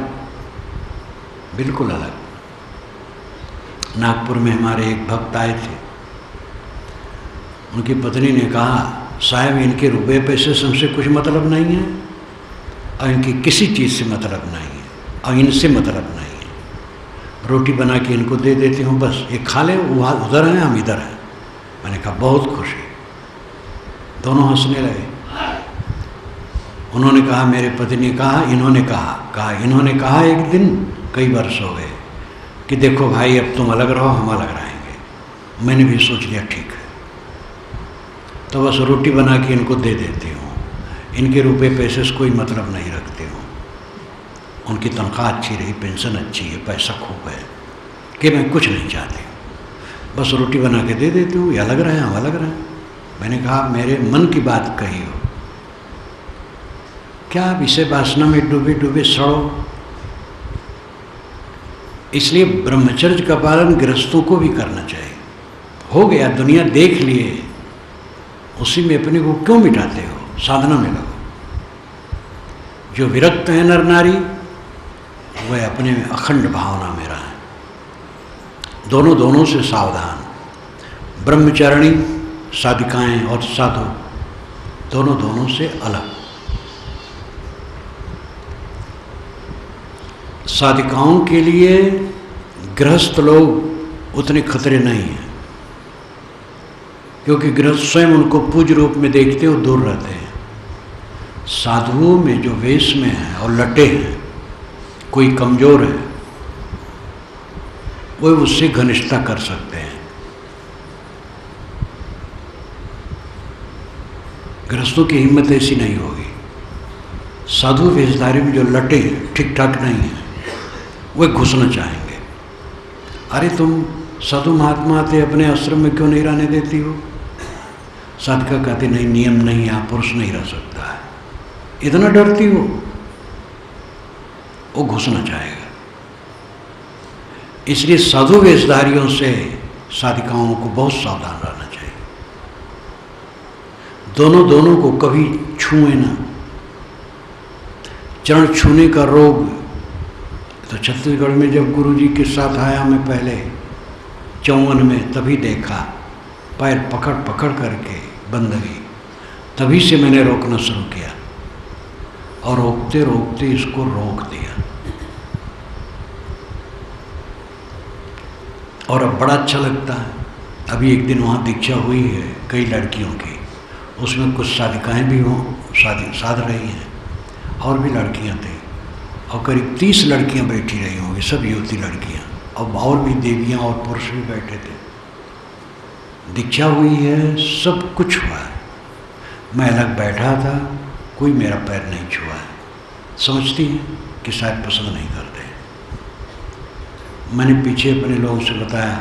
बिल्कुल अलग। नागपुर में हमारे एक भक्त आए थे, उनकी पत्नी ने कहा साहब इनके रुपये पैसे से हमसे कुछ मतलब नहीं है और इनकी किसी चीज़ से मतलब नहीं है और इनसे मतलब नहीं है। रोटी बना के इनको दे देती हूँ, बस ये खा ले, वहाँ उधर हैं हम इधर हैं। मैंने कहा बहुत खुशी। दोनों हंसने लगे। उन्होंने कहा, मेरे पति ने कहा, इन्होंने कहा एक दिन, कई वर्ष हो गए कि देखो भाई अब तुम अलग रहो, हम अलग रहेंगे। मैंने भी सोच लिया ठीक है, तो बस रोटी बना के इनको दे देती हूँ, इनके रुपए पैसे से कोई मतलब नहीं रखती हूँ। उनकी तनख्वाह अच्छी रही, पेंशन अच्छी है, पैसा खूब है, कि मैं कुछ नहीं चाहती हूँ, बस रोटी बना के दे देती हूँ, ये अलग रहे हम अलग रहें। मैंने कहा मेरे मन की बात कही हो, क्या विषय वासना में डूबे डूबे सड़ो। इसलिए ब्रह्मचर्य का पालन गृहस्थों को भी करना चाहिए। हो गया, दुनिया देख लिए, उसी में अपने को क्यों मिटाते हो, साधना में लगो। जो विरक्त है नर नारी, वह अपने में अखंड भावना में रहे। दोनों से सावधान। ब्रह्मचारिणी साधिकाएं और साधु दोनों से अलग। साधिकाओं के लिए गृहस्थ लोग उतने खतरे नहीं हैं, क्योंकि गृहस्थ स्वयं उनको पूज्य रूप में देखते और दूर रहते हैं। साधुओं में जो वेश में है और लटे हैं, कोई कमजोर है, वो उससे घनिष्ठता कर सकते हैं। गृहस्थों की हिम्मत ऐसी नहीं होगी। साधु वेशधारी में जो लटे ठीक ठाक नहीं है, वे घुसना चाहेंगे। अरे तुम साधु महात्मा आते अपने आश्रम में क्यों नहीं रहने देती हो? साधिका कहती नहीं, नियम नहीं, यहाँ पुरुष नहीं रह सकता है। इतना डरती हो? वो घुसना चाहेगा। इसलिए साधु वेशधारियों से साधिकाओं को बहुत सावधान रहना चाहिए। दोनों को कभी छुए ना। चरण छूने का रोग तो छत्तीसगढ़ में जब गुरुजी के साथ आया मैं पहले 54 में, तभी देखा। पैर पकड़ पकड़ करके बंदगी, तभी से मैंने रोकना शुरू किया और रोकते रोकते इसको रोक दिया। और अब बड़ा अच्छा लगता है। अभी एक दिन वहाँ दीक्षा हुई है कई लड़कियों की, उसमें कुछ साधिकाएँ भी हों साध रही हैं और भी लड़कियाँ थी, और करीब 30 लड़कियाँ बैठी रही होंगी, सब युवती लड़कियाँ, और भी देवियाँ और पुरुष भी बैठे थे। दीक्षा हुई है, सब कुछ हुआ है। मैं अलग बैठा था, कोई मेरा पैर नहीं छुआ है। समझती हैं कि शायद पसंद नहीं करते। मैंने पीछे अपने लोगों से बताया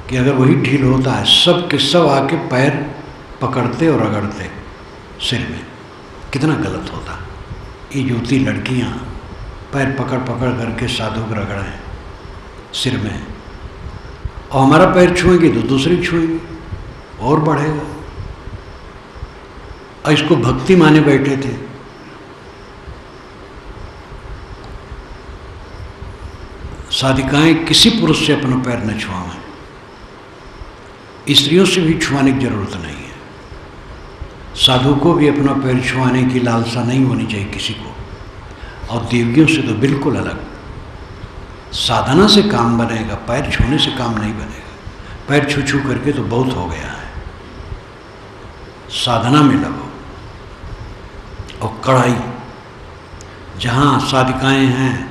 कि अगर वही ढील होता है, सब के सब आके पैर पकड़ते और रगड़ते सिर में, कितना गलत होता। ये युवती लड़कियाँ पैर पकड़ पकड़ करके साधु को रगड़ें सिर में, और हमारा पैर छुएंगे तो दूसरी छुएंगे, और बढ़ेगा। और इसको भक्ति माने बैठे थे। साधिकाएं किसी पुरुष से अपना पैर न छुआएं। स्त्रियों से भी छुआने की जरूरत नहीं है। साधु को भी अपना पैर छुआने की लालसा नहीं होनी चाहिए किसी को, और देवियों से तो बिल्कुल अलग। साधना से काम बनेगा, पैर छूने से काम नहीं बनेगा। पैर छू छू करके तो बहुत हो गया है। साधना में लगो। और कड़ाई, जहाँ साधिकाएं हैं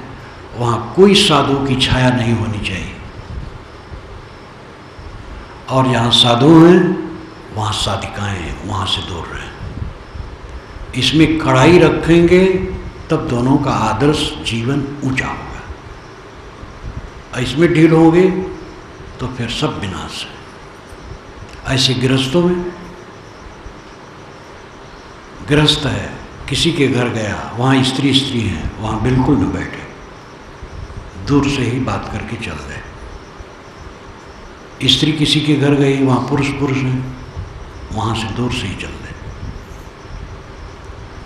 वहाँ कोई साधु की छाया नहीं होनी चाहिए, और जहाँ साधु हैं वहाँ साधिकाएं हैं, वहाँ से दूर रहें। इसमें कड़ाई रखेंगे तब दोनों का आदर्श जीवन ऊंचा होगा। इसमें ढील होंगे तो फिर सब विनाश है। ऐसे गृहस्थों में, गृहस्थ है किसी के घर गया, वहाँ स्त्री हैं, वहाँ बिल्कुल न बैठे, दूर से ही बात करके चल रहे। स्त्री किसी के घर गई, वहाँ पुरुष हैं, वहाँ से दूर से ही चल रहे।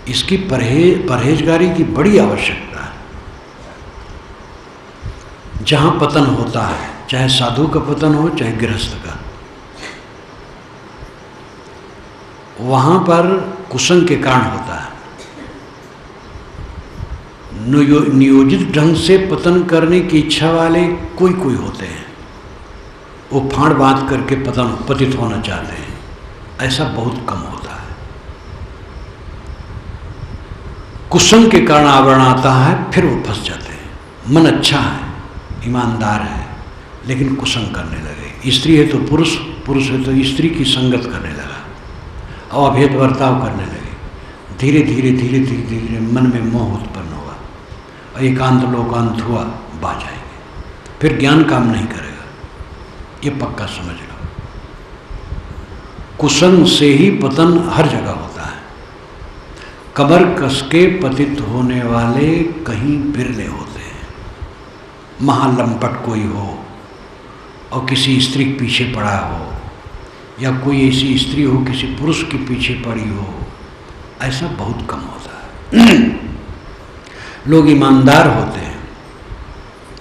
इसकी परहेजगारी की बड़ी आवश्यकता है। जहाँ पतन होता है, चाहे साधु का पतन हो चाहे गृहस्थ का, वहाँ पर कुसंग के कारण होता है। नियोजित ढंग से पतन करने की इच्छा वाले कोई होते हैं, वो फाड़ बांध करके पतित होना चाहते हैं। ऐसा बहुत कम होता है। कुसंग के कारण आवरण आता है, फिर वो फंस जाते हैं। मन अच्छा है, ईमानदार है, लेकिन कुसंग करने लगे। स्त्री है तो पुरुष है तो स्त्री की संगत करने लगा, और अभेद बर्ताव करने लगे। धीरे धीरे मन में मोह उत्पन्न होगा, और एकांत लोकांत हुआ, बा जाएंगे। फिर ज्ञान काम नहीं करेगा, ये पक्का समझ लो। कुसंग से ही पतन हर जगह होता है। कमर कस के पतित होने वाले कहीं बिरले होते हैं। महालंपट कोई हो और किसी स्त्री के पीछे पड़ा हो, या कोई ऐसी स्त्री हो किसी पुरुष के पीछे पड़ी हो, ऐसा बहुत कम होता है। लोग ईमानदार होते हैं,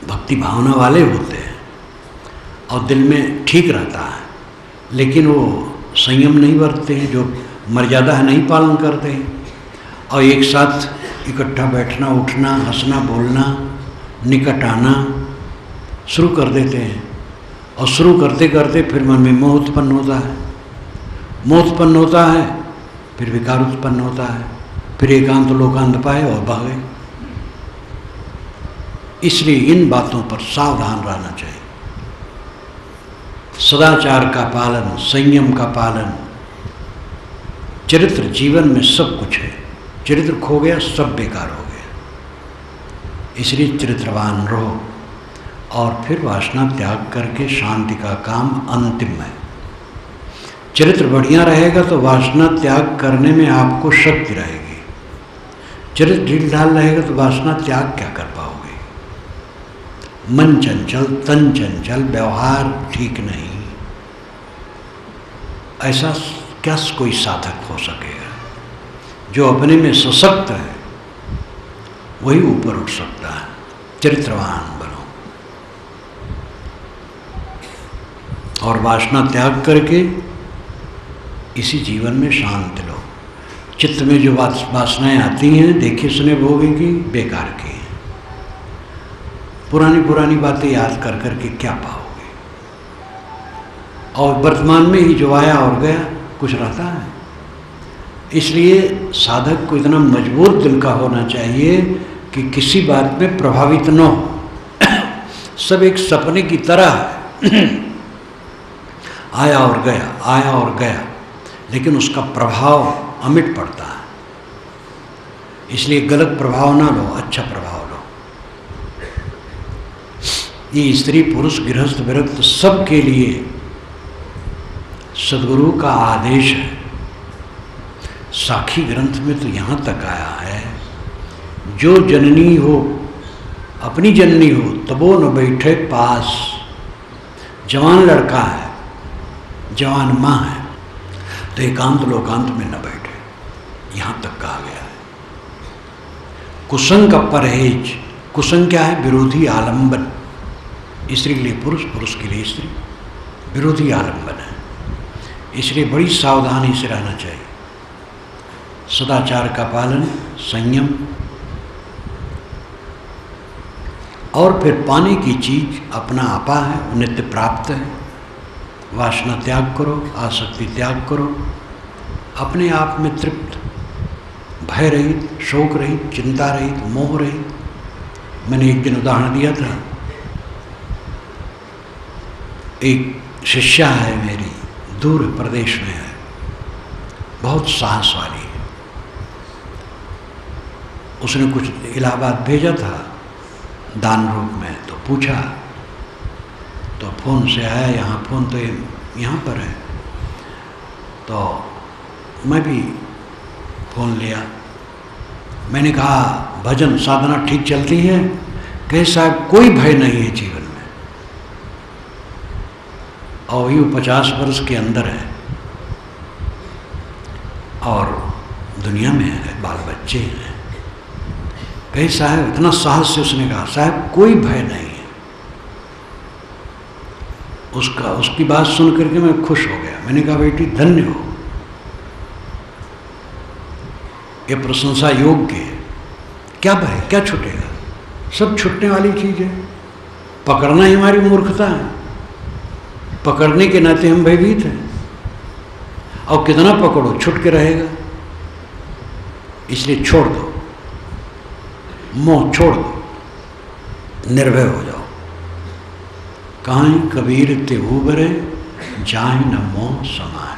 भक्ति भावना वाले होते हैं, और दिल में ठीक रहता है, लेकिन वो संयम नहीं बरतते हैं, जो मर्यादा है नहीं पालन करते हैं, और एक साथ इकट्ठा बैठना उठना हंसना बोलना निकट आना शुरू कर देते हैं, और शुरू करते करते फिर मन में मोह उत्पन्न होता है। मोह उत्पन्न होता है, फिर विकार उत्पन्न होता है, फिर एकांत लोकांत पाए और भागे। इसलिए इन बातों पर सावधान रहना चाहिए। सदाचार का पालन, संयम का पालन, चरित्र जीवन में सब कुछ है। चरित्र खो गया सब बेकार हो गया। इसलिए चरित्रवान रहो और फिर वासना त्याग करके शांति का काम अंतिम है। चरित्र बढ़िया रहेगा तो वासना त्याग करने में आपको शक्ति रहेगी। चरित्र ढील ढाल रहेगा तो वासना त्याग क्या कर पाओगे। मन चंचल, तन चंचल, व्यवहार ठीक नहीं, ऐसा क्या कोई साधक हो सकेगा। जो अपने में सशक्त है वही ऊपर उठ सकता है। चरित्रवान बनो और वासना त्याग करके इसी जीवन में शांति लो। चित्त में जो वासनाएं आती हैं देखिए सुने भोगेगी, बेकार की हैं। पुरानी पुरानी बातें याद कर करके क्या पाओगे। और वर्तमान में ही जो आया और गया कुछ रहता है। इसलिए साधक को इतना मजबूत दिल का होना चाहिए कि किसी बात में प्रभावित न हो। सब एक सपने की तरह है। आया और गया, आया और गया, लेकिन उसका प्रभाव अमिट पड़ता है। इसलिए गलत प्रभाव ना लो, अच्छा प्रभाव लो। ये स्त्री पुरुष गृहस्थ विरक्त सब के लिए सद्गुरु का आदेश है। साखी ग्रंथ में तो यहाँ तक आया है, जो जननी हो, अपनी जननी हो, तबो न बैठे पास। जवान लड़का है, जवान माँ है, तो एकांत लोकांत में न बैठे, यहाँ तक कहा गया है। कुसंग का परहेज। कुसंग क्या है? विरोधी आलंबन। स्त्री के लिए पुरुष, पुरुष के लिए स्त्री, विरोधी आलंबन है। इसलिए बड़ी सावधानी से रहना चाहिए। सदाचार का पालन, संयम, और फिर पाने की चीज अपना आपा है, नित्य प्राप्त है। वासना त्याग करो, आसक्ति त्याग करो, अपने आप में तृप्त, भय रहित, शोक रहित, चिंता रहित, मोह रहित। मैंने एक दिन उदाहरण दिया था। एक शिष्या है मेरी, दूर प्रदेश में है, बहुत साहस वाली है। उसने कुछ इलाहाबाद भेजा था दान रूप में, तो पूछा, तो फ़ोन से आया यहाँ, फ़ोन तो यहाँ पर है। तो मैं भी फ़ोन लिया। मैंने कहा भजन साधना ठीक चलती है? कहे साहब कोई भय नहीं है जीवन में। और यूँ 50 वर्ष के अंदर है और दुनिया में है, बाल बच्चे हैं। कहे साहब, इतना साहस से उसने कहा, साहब कोई भय नहीं है। उसकी बात सुन करके मैं खुश हो गया। मैंने कहा बेटी धन्य हो, ये प्रशंसा योग्य है। क्या भय, क्या छूटेगा? सब छूटने वाली चीज है। पकड़ना ही हमारी मूर्खता है। पकड़ने के नाते हम भयभीत हैं, और कितना पकड़ो छूट के रहेगा। इसलिए छोड़ दो, मोह छोड़ दो, निर्भय हो जाओ। कहाँ कबीर ते उबरे, जाहि न मोह समाए।